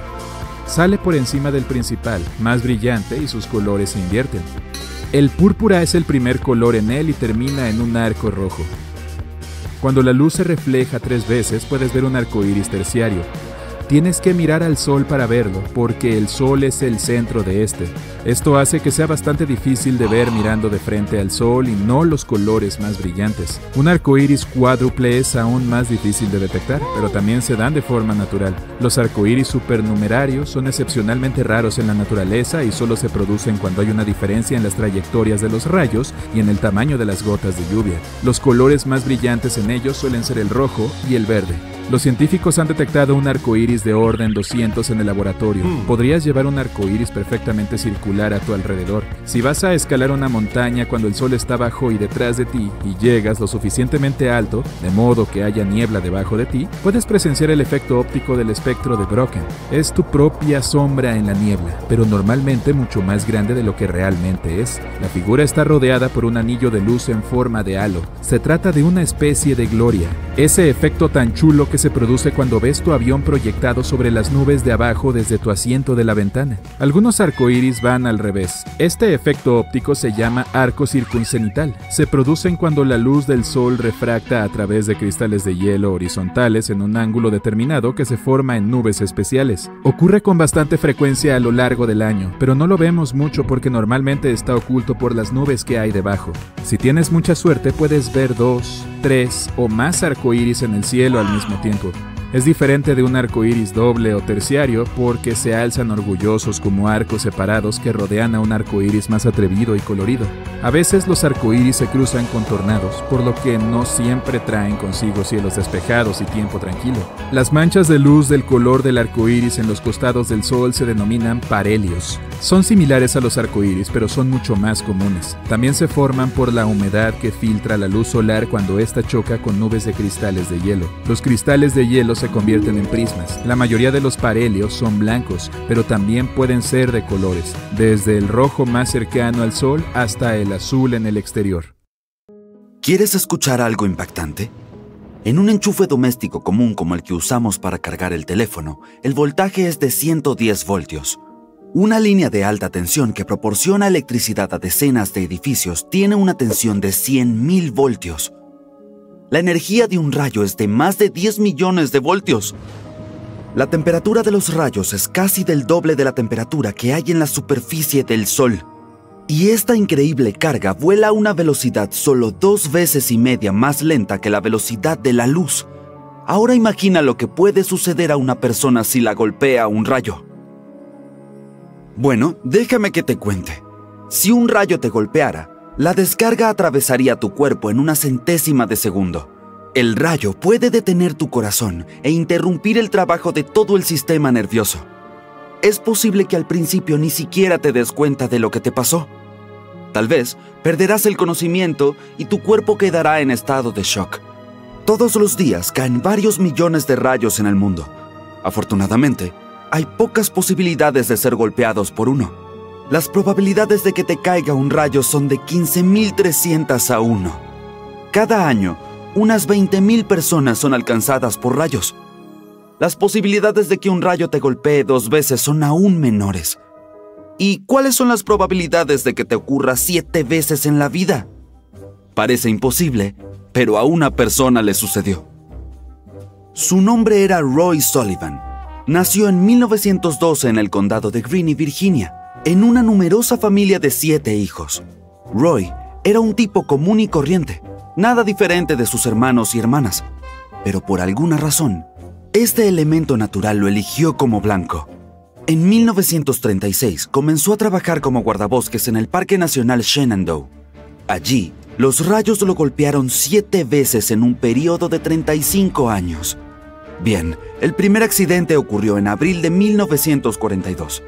E: Sale por encima del principal, más brillante, y sus colores se invierten. El púrpura es el primer color en él y termina en un arco rojo. Cuando la luz se refleja 3 veces, puedes ver un arco iris terciario. Tienes que mirar al sol para verlo, porque el sol es el centro de este. Esto hace que sea bastante difícil de ver mirando de frente al sol y no los colores más brillantes. Un arco iris cuádruple es aún más difícil de detectar, pero también se dan de forma natural. Los arcoíris supernumerarios son excepcionalmente raros en la naturaleza y solo se producen cuando hay una diferencia en las trayectorias de los rayos y en el tamaño de las gotas de lluvia. Los colores más brillantes en ellos suelen ser el rojo y el verde. Los científicos han detectado un arco iris de orden 200 en el laboratorio. Podrías llevar un arco iris perfectamente circular a tu alrededor. Si vas a escalar una montaña cuando el sol está abajo y detrás de ti y llegas lo suficientemente alto, de modo que haya niebla debajo de ti, puedes presenciar el efecto óptico del espectro de Brocken. Es tu propia sombra en la niebla, pero normalmente mucho más grande de lo que realmente es. La figura está rodeada por un anillo de luz en forma de halo. Se trata de una especie de gloria. Ese efecto tan chulo que se produce cuando ves tu avión proyectado sobre las nubes de abajo desde tu asiento de la ventana. Algunos arcoíris van al revés. Este efecto óptico se llama arco circuncenital. Se producen cuando la luz del sol refracta a través de cristales de hielo horizontales en un ángulo determinado que se forma en nubes especiales. Ocurre con bastante frecuencia a lo largo del año, pero no lo vemos mucho porque normalmente está oculto por las nubes que hay debajo. Si tienes mucha suerte, puedes ver 2, 3 o más arcoíris en el cielo al mismo tiempo. Es diferente de un arco iris doble o terciario porque se alzan orgullosos como arcos separados que rodean a un arco iris más atrevido y colorido. A veces los arcoíris se cruzan con tornados, por lo que no siempre traen consigo cielos despejados y tiempo tranquilo. Las manchas de luz del color del arco iris en los costados del sol se denominan parhelios. Son similares a los arcoíris, pero son mucho más comunes. También se forman por la humedad que filtra la luz solar cuando ésta choca con nubes de cristales de hielo. Los cristales de hielo se convierten en prismas. La mayoría de los parhelios son blancos, pero también pueden ser de colores, desde el rojo más cercano al sol hasta el azul en el exterior.
B: ¿Quieres escuchar algo impactante? En un enchufe doméstico común como el que usamos para cargar el teléfono, el voltaje es de 110 voltios. Una línea de alta tensión que proporciona electricidad a decenas de edificios tiene una tensión de 100.000 voltios. La energía de un rayo es de más de 10 millones de voltios. La temperatura de los rayos es casi del doble de la temperatura que hay en la superficie del Sol. Y esta increíble carga vuela a una velocidad solo 2,5 veces más lenta que la velocidad de la luz. Ahora imagina lo que puede suceder a una persona si la golpea un rayo. Bueno, déjame que te cuente. Si un rayo te golpeara, la descarga atravesaría tu cuerpo en una centésima de segundo. El rayo puede detener tu corazón e interrumpir el trabajo de todo el sistema nervioso. Es posible que al principio ni siquiera te des cuenta de lo que te pasó. Tal vez perderás el conocimiento y tu cuerpo quedará en estado de shock. Todos los días caen varios millones de rayos en el mundo. Afortunadamente, hay pocas posibilidades de ser golpeados por uno. Las probabilidades de que te caiga un rayo son de 15.300 a 1. Cada año, unas 20.000 personas son alcanzadas por rayos. Las posibilidades de que un rayo te golpee 2 veces son aún menores. ¿Y cuáles son las probabilidades de que te ocurra 7 veces en la vida? Parece imposible, pero a una persona le sucedió. Su nombre era Roy Sullivan. Nació en 1912 en el condado de Greene, Virginia, en una numerosa familia de 7 hijos. Roy era un tipo común y corriente, nada diferente de sus hermanos y hermanas, pero por alguna razón, este elemento natural lo eligió como blanco. En 1936 comenzó a trabajar como guardabosques en el Parque Nacional Shenandoah. Allí, los rayos lo golpearon 7 veces en un periodo de 35 años. Bien, el primer accidente ocurrió en abril de 1942.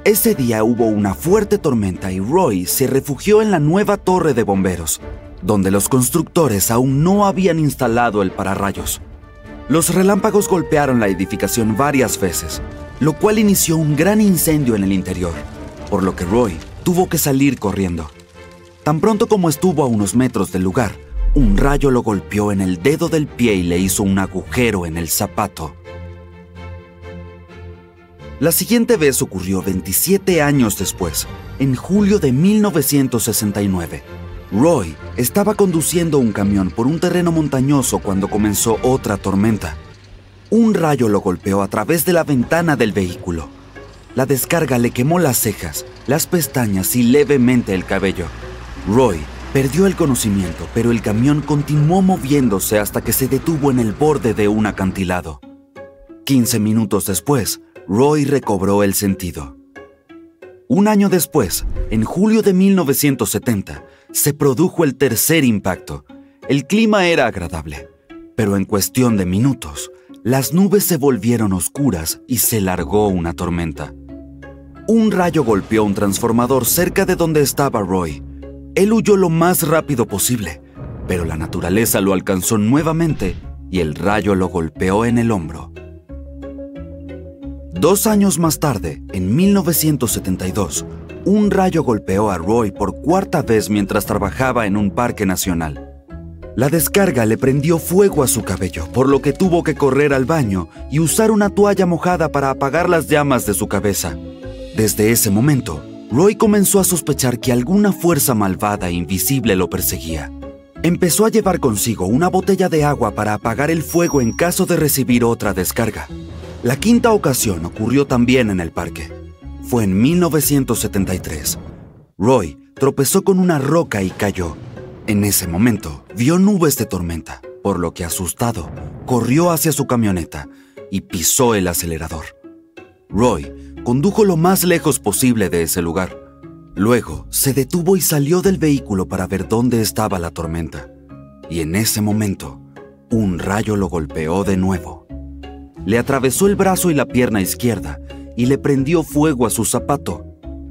B: Ese día hubo una fuerte tormenta y Roy se refugió en la nueva torre de bomberos, donde los constructores aún no habían instalado el pararrayos. Los relámpagos golpearon la edificación varias veces, lo cual inició un gran incendio en el interior, por lo que Roy tuvo que salir corriendo. Tan pronto como estuvo a unos metros del lugar, un rayo lo golpeó en el dedo del pie y le hizo un agujero en el zapato. La siguiente vez ocurrió 27 años después, en julio de 1969. Roy estaba conduciendo un camión por un terreno montañoso cuando comenzó otra tormenta. Un rayo lo golpeó a través de la ventana del vehículo. La descarga le quemó las cejas, las pestañas y levemente el cabello. Roy perdió el conocimiento, pero el camión continuó moviéndose hasta que se detuvo en el borde de un acantilado. 15 minutos después, Roy recobró el sentido. Un año después, en julio de 1970, se produjo el tercer impacto. El clima era agradable, pero en cuestión de minutos, las nubes se volvieron oscuras y se largó una tormenta. Un rayo golpeó un transformador cerca de donde estaba Roy. Él huyó lo más rápido posible, pero la naturaleza lo alcanzó nuevamente y el rayo lo golpeó en el hombro. 2 años más tarde, en 1972, un rayo golpeó a Roy por cuarta vez mientras trabajaba en un parque nacional. La descarga le prendió fuego a su cabello, por lo que tuvo que correr al baño y usar una toalla mojada para apagar las llamas de su cabeza. Desde ese momento, Roy comenzó a sospechar que alguna fuerza malvada e invisible lo perseguía. Empezó a llevar consigo una botella de agua para apagar el fuego en caso de recibir otra descarga. La quinta ocasión ocurrió también en el parque. Fue en 1973. Roy tropezó con una roca y cayó. En ese momento, vio nubes de tormenta, por lo que asustado, corrió hacia su camioneta y pisó el acelerador. Roy condujo lo más lejos posible de ese lugar. Luego, se detuvo y salió del vehículo para ver dónde estaba la tormenta. Y en ese momento, un rayo lo golpeó de nuevo. Le atravesó el brazo y la pierna izquierda y le prendió fuego a su zapato.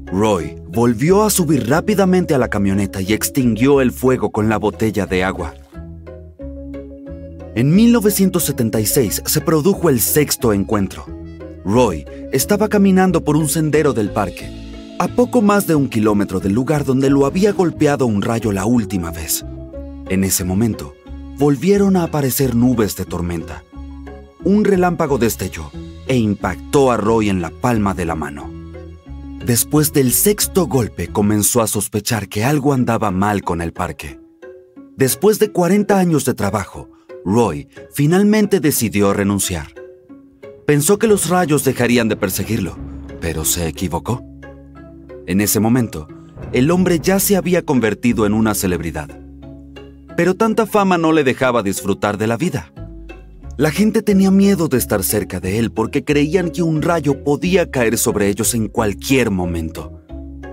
B: Roy volvió a subir rápidamente a la camioneta y extinguió el fuego con la botella de agua. En 1976 se produjo el sexto encuentro. Roy estaba caminando por un sendero del parque, a poco más de 1 kilómetro del lugar donde lo había golpeado un rayo la última vez. En ese momento, volvieron a aparecer nubes de tormenta. Un relámpago destelló e impactó a Roy en la palma de la mano. Después del sexto golpe, comenzó a sospechar que algo andaba mal con el parque. Después de 40 años de trabajo, Roy finalmente decidió renunciar. Pensó que los rayos dejarían de perseguirlo, pero se equivocó. En ese momento, el hombre ya se había convertido en una celebridad. Pero tanta fama no le dejaba disfrutar de la vida. La gente tenía miedo de estar cerca de él porque creían que un rayo podía caer sobre ellos en cualquier momento.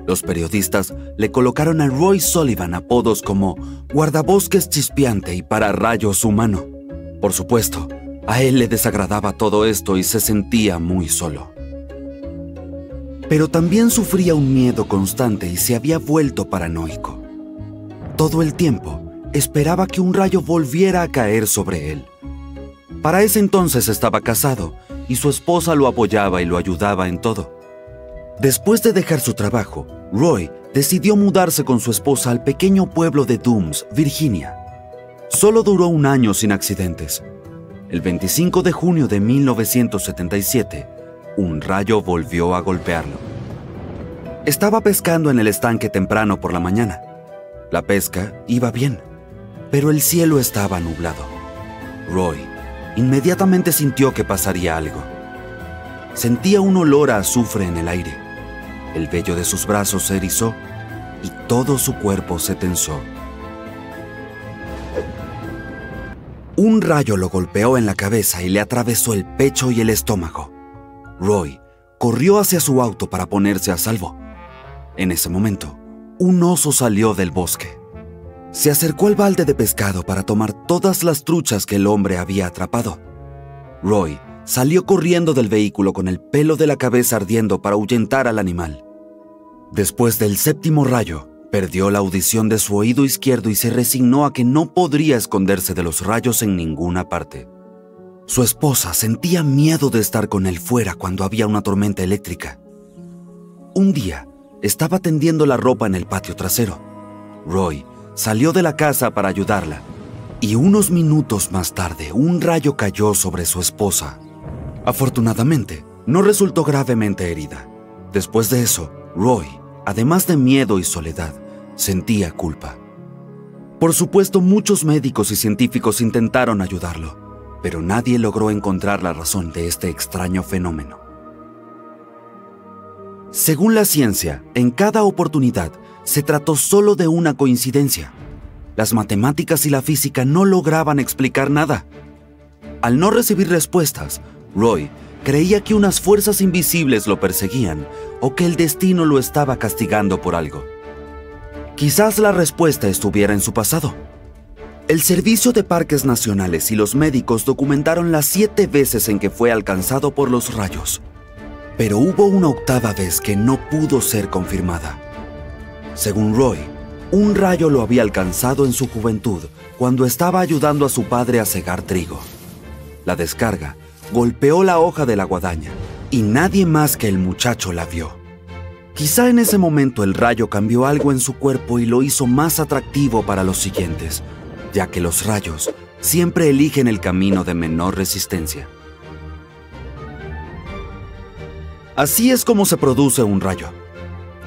B: Los periodistas le colocaron a Roy Sullivan apodos como guardabosques chispeante y pararrayos humano. Por supuesto, a él le desagradaba todo esto y se sentía muy solo. Pero también sufría un miedo constante y se había vuelto paranoico. Todo el tiempo esperaba que un rayo volviera a caer sobre él. Para ese entonces estaba casado y su esposa lo apoyaba y lo ayudaba en todo. Después de dejar su trabajo, Roy decidió mudarse con su esposa al pequeño pueblo de Dooms, Virginia. Solo duró 1 año sin accidentes. El 25 de junio de 1977, un rayo volvió a golpearlo. Estaba pescando en el estanque temprano por la mañana. La pesca iba bien, pero el cielo estaba nublado. Roy inmediatamente sintió que pasaría algo. Sentía un olor a azufre en el aire. El vello de sus brazos se erizó y todo su cuerpo se tensó. Un rayo lo golpeó en la cabeza y le atravesó el pecho y el estómago. Roy corrió hacia su auto para ponerse a salvo. En ese momento, un oso salió del bosque. Se acercó al balde de pescado para tomar todas las truchas que el hombre había atrapado. Roy salió corriendo del vehículo con el pelo de la cabeza ardiendo para ahuyentar al animal. Después del 7º rayo, perdió la audición de su oído izquierdo y se resignó a que no podría esconderse de los rayos en ninguna parte. Su esposa sentía miedo de estar con él fuera cuando había una tormenta eléctrica. Un día, estaba tendiendo la ropa en el patio trasero. Roy salió de la casa para ayudarla, y unos minutos más tarde un rayo cayó sobre su esposa. Afortunadamente, no resultó gravemente herida. Después de eso, Roy, además de miedo y soledad, sentía culpa. Por supuesto, muchos médicos y científicos intentaron ayudarlo, pero nadie logró encontrar la razón de este extraño fenómeno. Según la ciencia, en cada oportunidad se trató solo de una coincidencia. Las matemáticas y la física no lograban explicar nada. Al no recibir respuestas, Roy creía que unas fuerzas invisibles lo perseguían o que el destino lo estaba castigando por algo. Quizás la respuesta estuviera en su pasado. El Servicio de Parques Nacionales y los médicos documentaron las 7 veces en que fue alcanzado por los rayos. Pero hubo una 8ª vez que no pudo ser confirmada. Según Roy, un rayo lo había alcanzado en su juventud cuando estaba ayudando a su padre a segar trigo. La descarga golpeó la hoja de la guadaña y nadie más que el muchacho la vio. Quizá en ese momento el rayo cambió algo en su cuerpo y lo hizo más atractivo para los siguientes, ya que los rayos siempre eligen el camino de menor resistencia. Así es como se produce un rayo.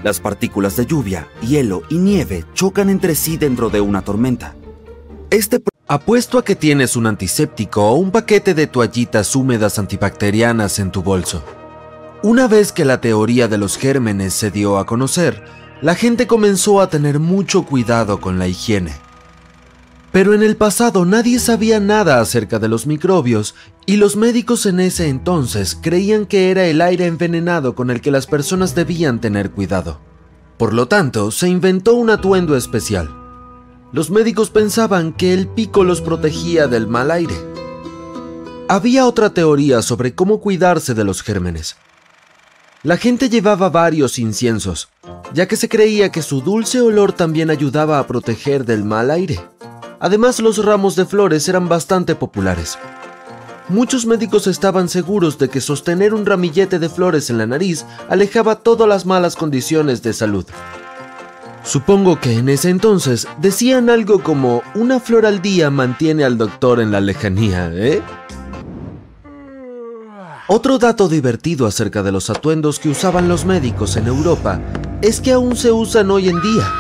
B: Las partículas de lluvia, hielo y nieve chocan entre sí dentro de una tormenta. Apuesto a que tienes un antiséptico o un paquete de toallitas húmedas antibacterianas en tu bolso. Una vez que la teoría de los gérmenes se dio a conocer, la gente comenzó a tener mucho cuidado con la higiene. Pero en el pasado nadie sabía nada acerca de los microbios y los médicos en ese entonces creían que era el aire envenenado con el que las personas debían tener cuidado. Por lo tanto, se inventó un atuendo especial. Los médicos pensaban que el pico los protegía del mal aire. Había otra teoría sobre cómo cuidarse de los gérmenes. La gente llevaba varios inciensos, ya que se creía que su dulce olor también ayudaba a proteger del mal aire. Además, los ramos de flores eran bastante populares. Muchos médicos estaban seguros de que sostener un ramillete de flores en la nariz alejaba todas las malas condiciones de salud. Supongo que en ese entonces decían algo como una flor al día mantiene al doctor en la lejanía, ¿eh? Otro dato divertido acerca de los atuendos que usaban los médicos en Europa es que aún se usan hoy en día.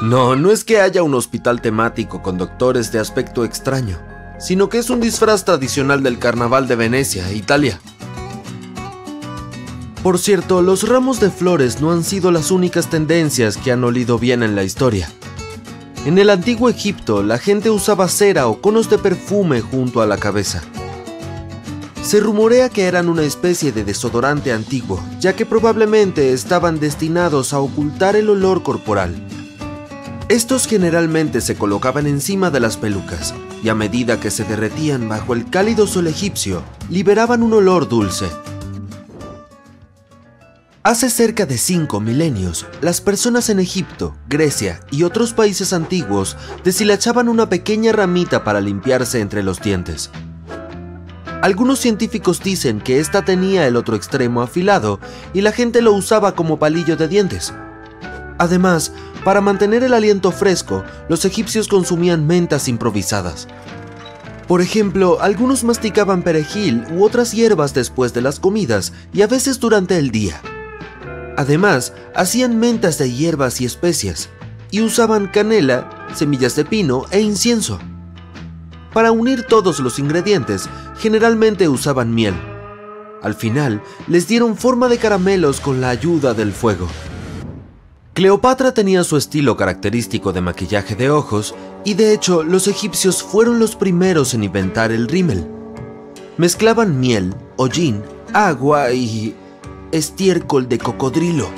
B: No es que haya un hospital temático con doctores de aspecto extraño, sino que es un disfraz tradicional del Carnaval de Venecia, Italia. Por cierto, los ramos de flores no han sido las únicas tendencias que han olido bien en la historia. En el antiguo Egipto, la gente usaba cera o conos de perfume junto a la cabeza. Se rumorea que eran una especie de desodorante antiguo, ya que probablemente estaban destinados a ocultar el olor corporal. Estos generalmente se colocaban encima de las pelucas, y a medida que se derretían bajo el cálido sol egipcio, liberaban un olor dulce. Hace cerca de 5 milenios, las personas en Egipto, Grecia y otros países antiguos deshilachaban una pequeña ramita para limpiarse entre los dientes. Algunos científicos dicen que esta tenía el otro extremo afilado y la gente lo usaba como palillo de dientes. Además, para mantener el aliento fresco, los egipcios consumían mentas improvisadas. Por ejemplo, algunos masticaban perejil u otras hierbas después de las comidas y a veces durante el día. Además, hacían mentas de hierbas y especias, y usaban canela, semillas de pino e incienso. Para unir todos los ingredientes, generalmente usaban miel. Al final, les dieron forma de caramelos con la ayuda del fuego. Cleopatra tenía su estilo característico de maquillaje de ojos, y de hecho, los egipcios fueron los primeros en inventar el rímel. Mezclaban miel, hollín, agua y estiércol de cocodrilo.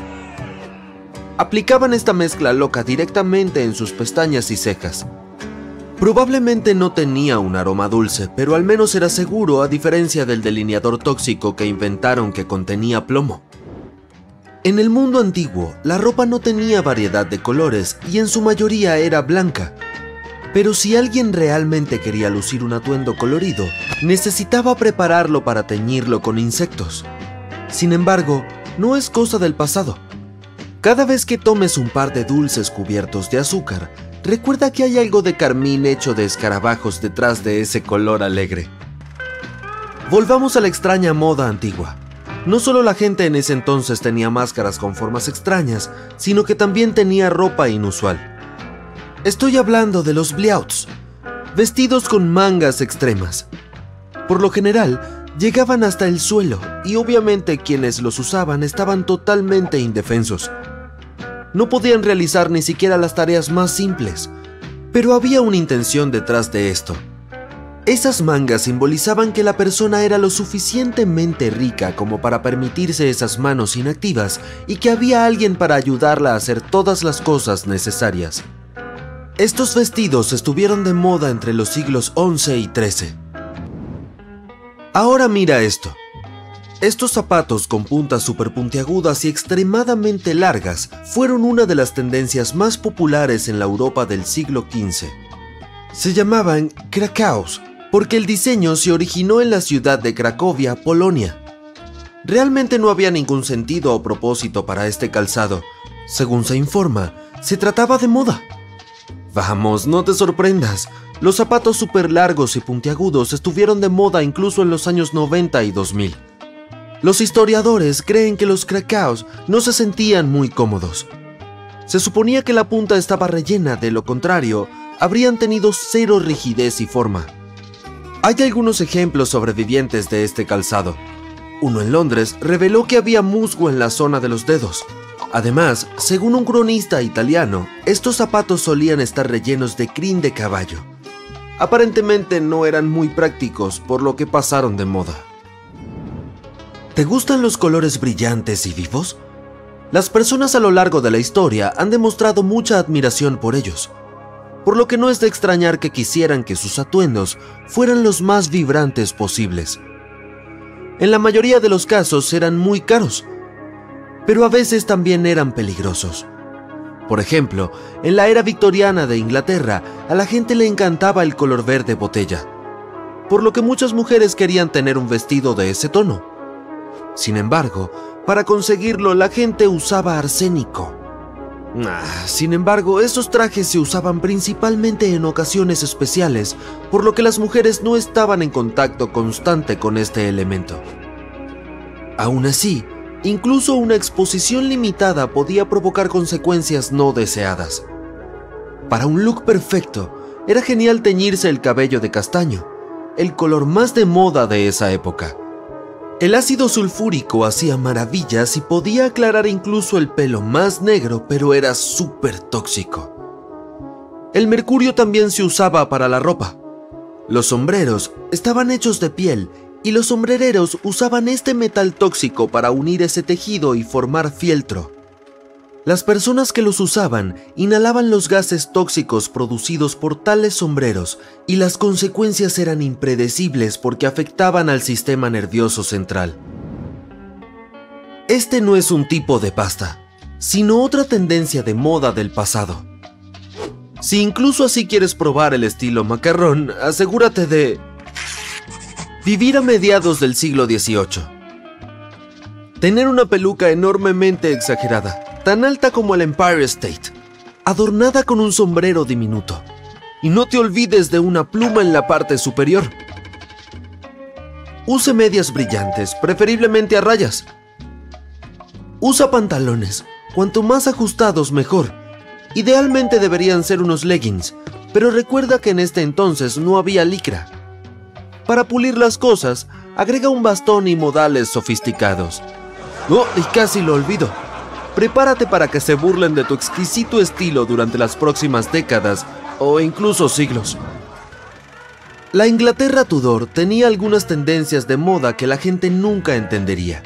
B: Aplicaban esta mezcla loca directamente en sus pestañas y cejas. Probablemente no tenía un aroma dulce, pero al menos era seguro a diferencia del delineador tóxico que inventaron que contenía plomo. En el mundo antiguo, la ropa no tenía variedad de colores y en su mayoría era blanca. Pero si alguien realmente quería lucir un atuendo colorido, necesitaba prepararlo para teñirlo con insectos. Sin embargo, no es cosa del pasado. Cada vez que tomes un par de dulces cubiertos de azúcar, recuerda que hay algo de carmín hecho de escarabajos detrás de ese color alegre. Volvamos a la extraña moda antigua. No solo la gente en ese entonces tenía máscaras con formas extrañas, sino que también tenía ropa inusual. Estoy hablando de los blyauts, vestidos con mangas extremas. Por lo general, llegaban hasta el suelo y obviamente quienes los usaban estaban totalmente indefensos. No podían realizar ni siquiera las tareas más simples, pero había una intención detrás de esto. Esas mangas simbolizaban que la persona era lo suficientemente rica como para permitirse esas manos inactivas y que había alguien para ayudarla a hacer todas las cosas necesarias. Estos vestidos estuvieron de moda entre los siglos XI y XIII. Ahora mira esto. Estos zapatos con puntas superpuntiagudas y extremadamente largas fueron una de las tendencias más populares en la Europa del siglo XV. Se llamaban Krakaus porque el diseño se originó en la ciudad de Cracovia, Polonia. Realmente no había ningún sentido o propósito para este calzado. Según se informa, se trataba de moda. Vamos, no te sorprendas. Los zapatos súper largos y puntiagudos estuvieron de moda incluso en los años 90 y 2000. Los historiadores creen que los Krakaus no se sentían muy cómodos. Se suponía que la punta estaba rellena, de lo contrario, habrían tenido cero rigidez y forma. Hay algunos ejemplos sobrevivientes de este calzado. Uno en Londres reveló que había musgo en la zona de los dedos. Además, según un cronista italiano, estos zapatos solían estar rellenos de crin de caballo. Aparentemente no eran muy prácticos, por lo que pasaron de moda. ¿Te gustan los colores brillantes y vivos? Las personas a lo largo de la historia han demostrado mucha admiración por ellos, por lo que no es de extrañar que quisieran que sus atuendos fueran los más vibrantes posibles. En la mayoría de los casos eran muy caros, pero a veces también eran peligrosos. Por ejemplo, en la era victoriana de Inglaterra, a la gente le encantaba el color verde botella, por lo que muchas mujeres querían tener un vestido de ese tono. Sin embargo, para conseguirlo la gente usaba arsénico. Sin embargo, estos trajes se usaban principalmente en ocasiones especiales, por lo que las mujeres no estaban en contacto constante con este elemento. Aún así, incluso una exposición limitada podía provocar consecuencias no deseadas. Para un look perfecto, era genial teñirse el cabello de castaño, el color más de moda de esa época. El ácido sulfúrico hacía maravillas y podía aclarar incluso el pelo más negro, pero era súper tóxico. El mercurio también se usaba para la ropa. Los sombreros estaban hechos de piel y los sombrereros usaban este metal tóxico para unir ese tejido y formar fieltro. Las personas que los usaban inhalaban los gases tóxicos producidos por tales sombreros y las consecuencias eran impredecibles porque afectaban al sistema nervioso central. Este no es un tipo de pasta, sino otra tendencia de moda del pasado. Si incluso así quieres probar el estilo macarrón, asegúrate de vivir a mediados del siglo XVIII. Tener una peluca enormemente exagerada, tan alta como el Empire State, adornada con un sombrero diminuto. Y no te olvides de una pluma en la parte superior. Use medias brillantes, preferiblemente a rayas. Usa pantalones, cuanto más ajustados mejor. Idealmente deberían ser unos leggings, pero recuerda que en este entonces no había licra. Para pulir las cosas, agrega un bastón y modales sofisticados. ¡Oh, y casi lo olvido! Prepárate para que se burlen de tu exquisito estilo durante las próximas décadas o incluso siglos. La Inglaterra Tudor tenía algunas tendencias de moda que la gente nunca entendería.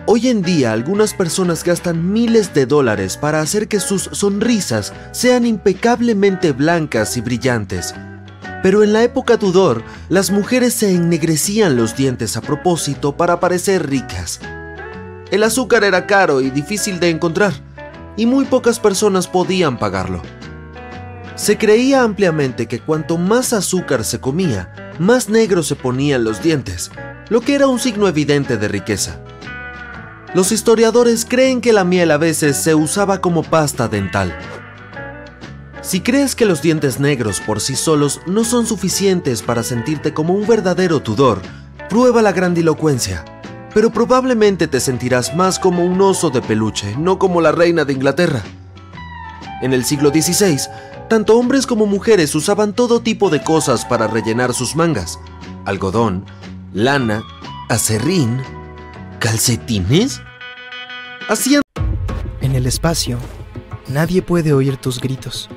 B: Hoy en día algunas personas gastan miles de dólares para hacer que sus sonrisas sean impecablemente blancas y brillantes. Pero en la época Tudor, las mujeres se ennegrecían los dientes a propósito para parecer ricas. El azúcar era caro y difícil de encontrar, y muy pocas personas podían pagarlo. Se creía ampliamente que cuanto más azúcar se comía, más negros se ponían los dientes, lo que era un signo evidente de riqueza. Los historiadores creen que la miel a veces se usaba como pasta dental. Si crees que los dientes negros por sí solos no son suficientes para sentirte como un verdadero Tudor, prueba la grandilocuencia. Pero probablemente te sentirás más como un oso de peluche, no como la reina de Inglaterra. En el siglo XVI, Tanto hombres como mujeres usaban todo tipo de cosas para rellenar sus mangas: algodón, lana, acerrín, calcetines. Hacían...
F: En el espacio, nadie puede oír tus gritos.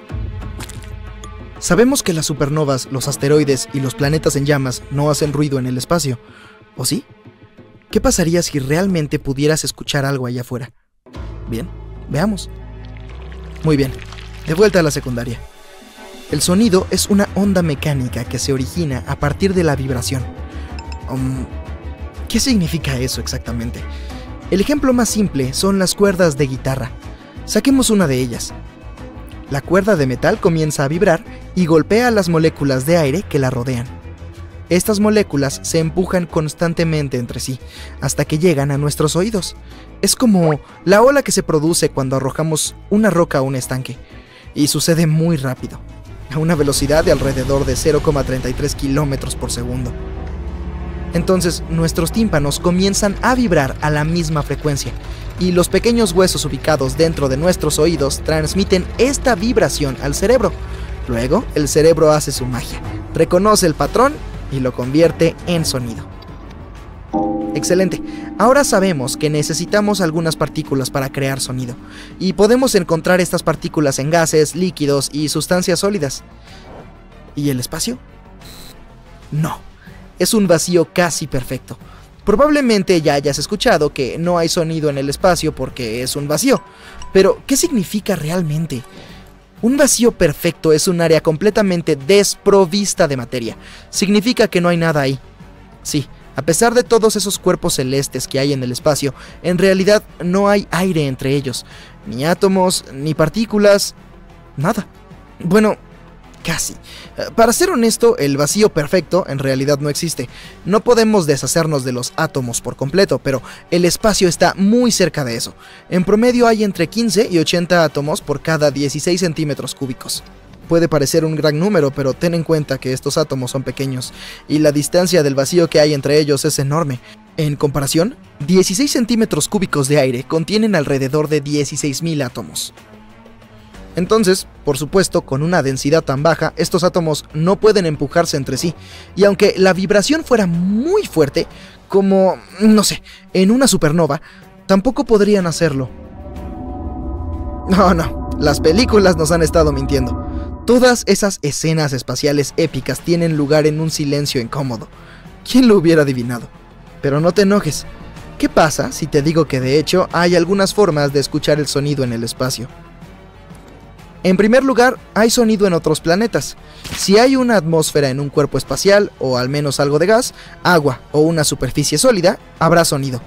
F: Sabemos que las supernovas, los asteroides y los planetas en llamas no hacen ruido en el espacio, ¿o sí? ¿Qué pasaría si realmente pudieras escuchar algo allá afuera? Bien, veamos. Muy bien, de vuelta a la secundaria. El sonido es una onda mecánica que se origina a partir de la vibración. ¿Qué significa eso exactamente? El ejemplo más simple son las cuerdas de guitarra. Saquemos una de ellas. La cuerda de metal comienza a vibrar y golpea las moléculas de aire que la rodean. Estas moléculas se empujan constantemente entre sí, hasta que llegan a nuestros oídos. Es como la ola que se produce cuando arrojamos una roca a un estanque, y sucede muy rápido, a una velocidad de alrededor de 0,33 kilómetros por segundo. Entonces, nuestros tímpanos comienzan a vibrar a la misma frecuencia, y los pequeños huesos ubicados dentro de nuestros oídos transmiten esta vibración al cerebro. Luego, el cerebro hace su magia, reconoce el patrón y lo convierte en sonido. Excelente. Ahora sabemos que necesitamos algunas partículas para crear sonido, y podemos encontrar estas partículas en gases, líquidos y sustancias sólidas. ¿Y el espacio? No. Es un vacío casi perfecto. Probablemente ya hayas escuchado que no hay sonido en el espacio porque es un vacío. Pero, ¿qué significa realmente? Un vacío perfecto es un área completamente desprovista de materia. Significa que no hay nada ahí. Sí, a pesar de todos esos cuerpos celestes que hay en el espacio, en realidad no hay aire entre ellos. Ni átomos, ni partículas, nada. Bueno, casi. Para ser honesto, el vacío perfecto en realidad no existe. No podemos deshacernos de los átomos por completo, pero el espacio está muy cerca de eso. En promedio hay entre 15 y 80 átomos por cada 16 centímetros cúbicos. Puede parecer un gran número, pero ten en cuenta que estos átomos son pequeños, y la distancia del vacío que hay entre ellos es enorme. En comparación, 16 centímetros cúbicos de aire contienen alrededor de 16.000 átomos. Entonces, por supuesto, con una densidad tan baja, estos átomos no pueden empujarse entre sí, y aunque la vibración fuera muy fuerte, como, no sé, en una supernova, tampoco podrían hacerlo. No, las películas nos han estado mintiendo. Todas esas escenas espaciales épicas tienen lugar en un silencio incómodo. ¿Quién lo hubiera adivinado? Pero no te enojes. ¿Qué pasa si te digo que de hecho hay algunas formas de escuchar el sonido en el espacio? En primer lugar, hay sonido en otros planetas. Si hay una atmósfera en un cuerpo espacial, o al menos algo de gas, agua o una superficie sólida, habrá sonido.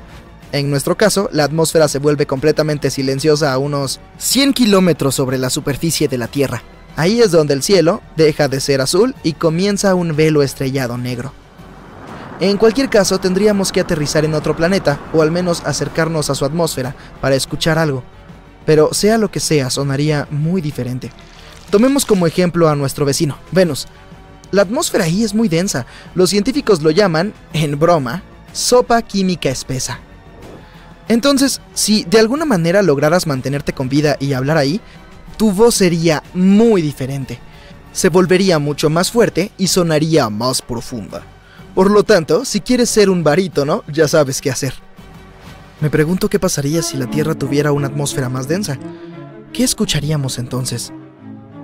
F: En nuestro caso, la atmósfera se vuelve completamente silenciosa a unos 100 kilómetros sobre la superficie de la Tierra. Ahí es donde el cielo deja de ser azul y comienza un velo estrellado negro. En cualquier caso, tendríamos que aterrizar en otro planeta, o al menos acercarnos a su atmósfera, para escuchar algo. Pero sea lo que sea, sonaría muy diferente. Tomemos como ejemplo a nuestro vecino, Venus. La atmósfera ahí es muy densa. Los científicos lo llaman, en broma, sopa química espesa. Entonces, si de alguna manera lograras mantenerte con vida y hablar ahí, tu voz sería muy diferente. Se volvería mucho más fuerte y sonaría más profunda. Por lo tanto, si quieres ser un barítono, ya sabes qué hacer. Me pregunto qué pasaría si la Tierra tuviera una atmósfera más densa. ¿Qué escucharíamos entonces?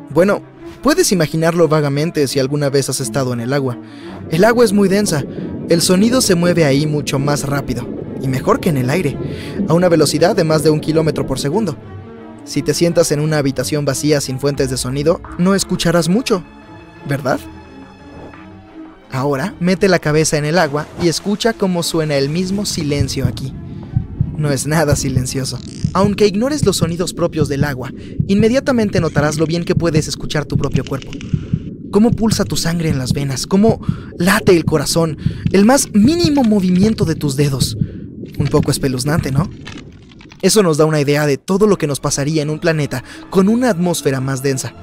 F: Bueno, puedes imaginarlo vagamente si alguna vez has estado en el agua. El agua es muy densa. El sonido se mueve ahí mucho más rápido, y mejor que en el aire, a una velocidad de más de 1 kilómetro por segundo. Si te sientas en una habitación vacía sin fuentes de sonido, no escucharás mucho, ¿verdad? Ahora, mete la cabeza en el agua y escucha cómo suena el mismo silencio aquí. No es nada silencioso. Aunque ignores los sonidos propios del agua, inmediatamente notarás lo bien que puedes escuchar tu propio cuerpo. Cómo pulsa tu sangre en las venas, cómo late el corazón, el más mínimo movimiento de tus dedos. Un poco espeluznante, ¿no? Eso nos da una idea de todo lo que nos pasaría en un planeta con una atmósfera más densa.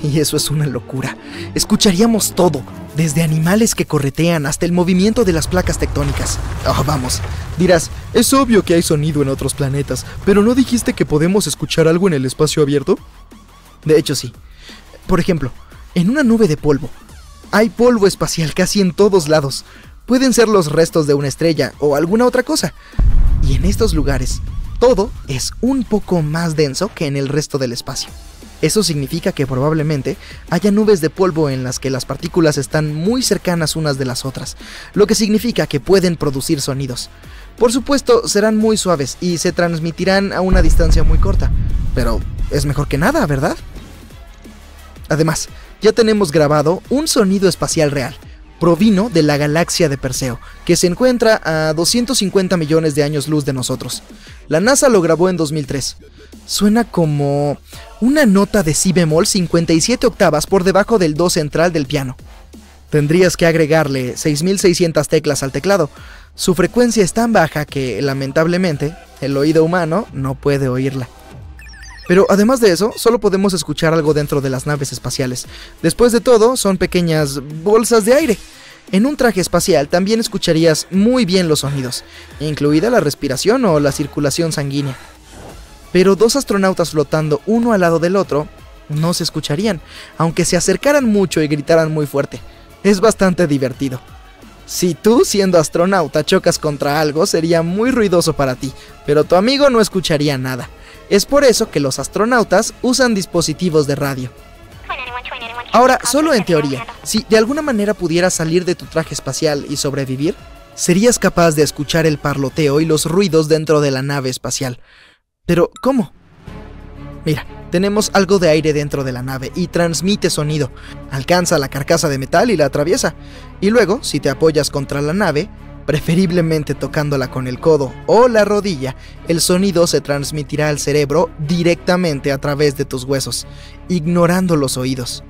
F: Y eso es una locura. Escucharíamos todo, desde animales que corretean hasta el movimiento de las placas tectónicas. Oh, vamos. Dirás, es obvio que hay sonido en otros planetas, pero ¿no dijiste que podemos escuchar algo en el espacio abierto? De hecho, sí. Por ejemplo, en una nube de polvo. Hay polvo espacial casi en todos lados. Pueden ser los restos de una estrella o alguna otra cosa. Y en estos lugares, todo es un poco más denso que en el resto del espacio. Eso significa que probablemente haya nubes de polvo en las que las partículas están muy cercanas unas de las otras, lo que significa que pueden producir sonidos. Por supuesto, serán muy suaves y se transmitirán a una distancia muy corta, pero es mejor que nada, ¿verdad? Además, ya tenemos grabado un sonido espacial real. Provino de la galaxia de Perseo, que se encuentra a 250 millones de años luz de nosotros. La NASA lo grabó en 2003. Suena como una nota de si bemol 57 octavas por debajo del do central del piano. Tendrías que agregarle 6600 teclas al teclado. Su frecuencia es tan baja que, lamentablemente, el oído humano no puede oírla. Pero además de eso, solo podemos escuchar algo dentro de las naves espaciales. Después de todo, son pequeñas bolsas de aire. En un traje espacial también escucharías muy bien los sonidos, incluida la respiración o la circulación sanguínea. Pero dos astronautas flotando uno al lado del otro no se escucharían, aunque se acercaran mucho y gritaran muy fuerte. Es bastante divertido. Si tú, siendo astronauta, chocas contra algo, sería muy ruidoso para ti, pero tu amigo no escucharía nada. Es por eso que los astronautas usan dispositivos de radio. Ahora, solo en teoría, si de alguna manera pudieras salir de tu traje espacial y sobrevivir, serías capaz de escuchar el parloteo y los ruidos dentro de la nave espacial. Pero, ¿cómo? Mira, tenemos algo de aire dentro de la nave y transmite sonido. Alcanza la carcasa de metal y la atraviesa. Y luego, si te apoyas contra la nave, preferiblemente tocándola con el codo o la rodilla, el sonido se transmitirá al cerebro directamente a través de tus huesos, ignorando los oídos.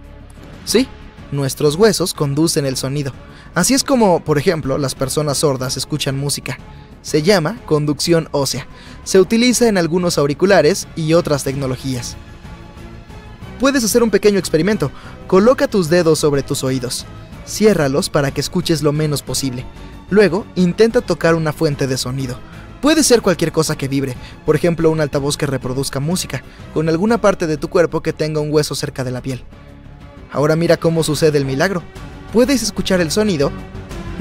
F: Sí, nuestros huesos conducen el sonido. Así es como, por ejemplo, las personas sordas escuchan música. Se llama conducción ósea. Se utiliza en algunos auriculares y otras tecnologías. Puedes hacer un pequeño experimento. Coloca tus dedos sobre tus oídos. Ciérralos para que escuches lo menos posible. Luego, intenta tocar una fuente de sonido. Puede ser cualquier cosa que vibre, por ejemplo un altavoz que reproduzca música, con alguna parte de tu cuerpo que tenga un hueso cerca de la piel. Ahora mira cómo sucede el milagro. Puedes escuchar el sonido,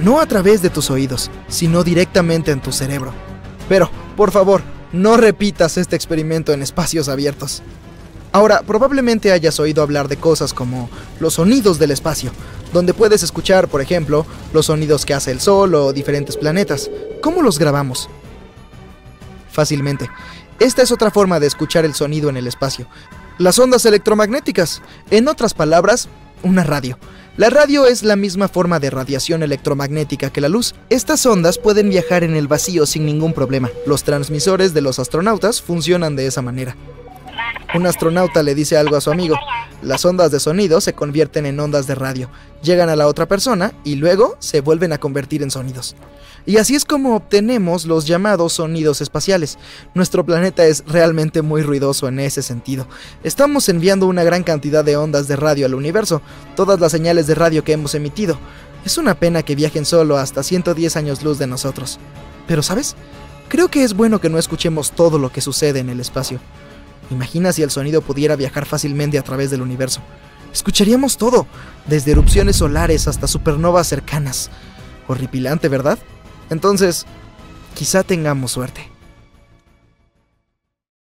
F: no a través de tus oídos, sino directamente en tu cerebro. Pero, por favor, no repitas este experimento en espacios abiertos. Ahora, probablemente hayas oído hablar de cosas como los sonidos del espacio, donde puedes escuchar, por ejemplo, los sonidos que hace el Sol o diferentes planetas. ¿Cómo los grabamos? Fácilmente. Esta es otra forma de escuchar el sonido en el espacio. Las ondas electromagnéticas. En otras palabras, una radio. La radio es la misma forma de radiación electromagnética que la luz. Estas ondas pueden viajar en el vacío sin ningún problema. Los transmisores de los astronautas funcionan de esa manera. Un astronauta le dice algo a su amigo. Las ondas de sonido se convierten en ondas de radio, llegan a la otra persona y luego se vuelven a convertir en sonidos. Y así es como obtenemos los llamados sonidos espaciales. Nuestro planeta es realmente muy ruidoso en ese sentido. Estamos enviando una gran cantidad de ondas de radio al universo, todas las señales de radio que hemos emitido. Es una pena que viajen solo hasta 110 años luz de nosotros. Pero, ¿sabes? Creo que es bueno que no escuchemos todo lo que sucede en el espacio. Imagina si el sonido pudiera viajar fácilmente a través del universo. Escucharíamos todo, desde erupciones solares hasta supernovas cercanas. Horripilante, ¿verdad? Entonces, quizá tengamos suerte.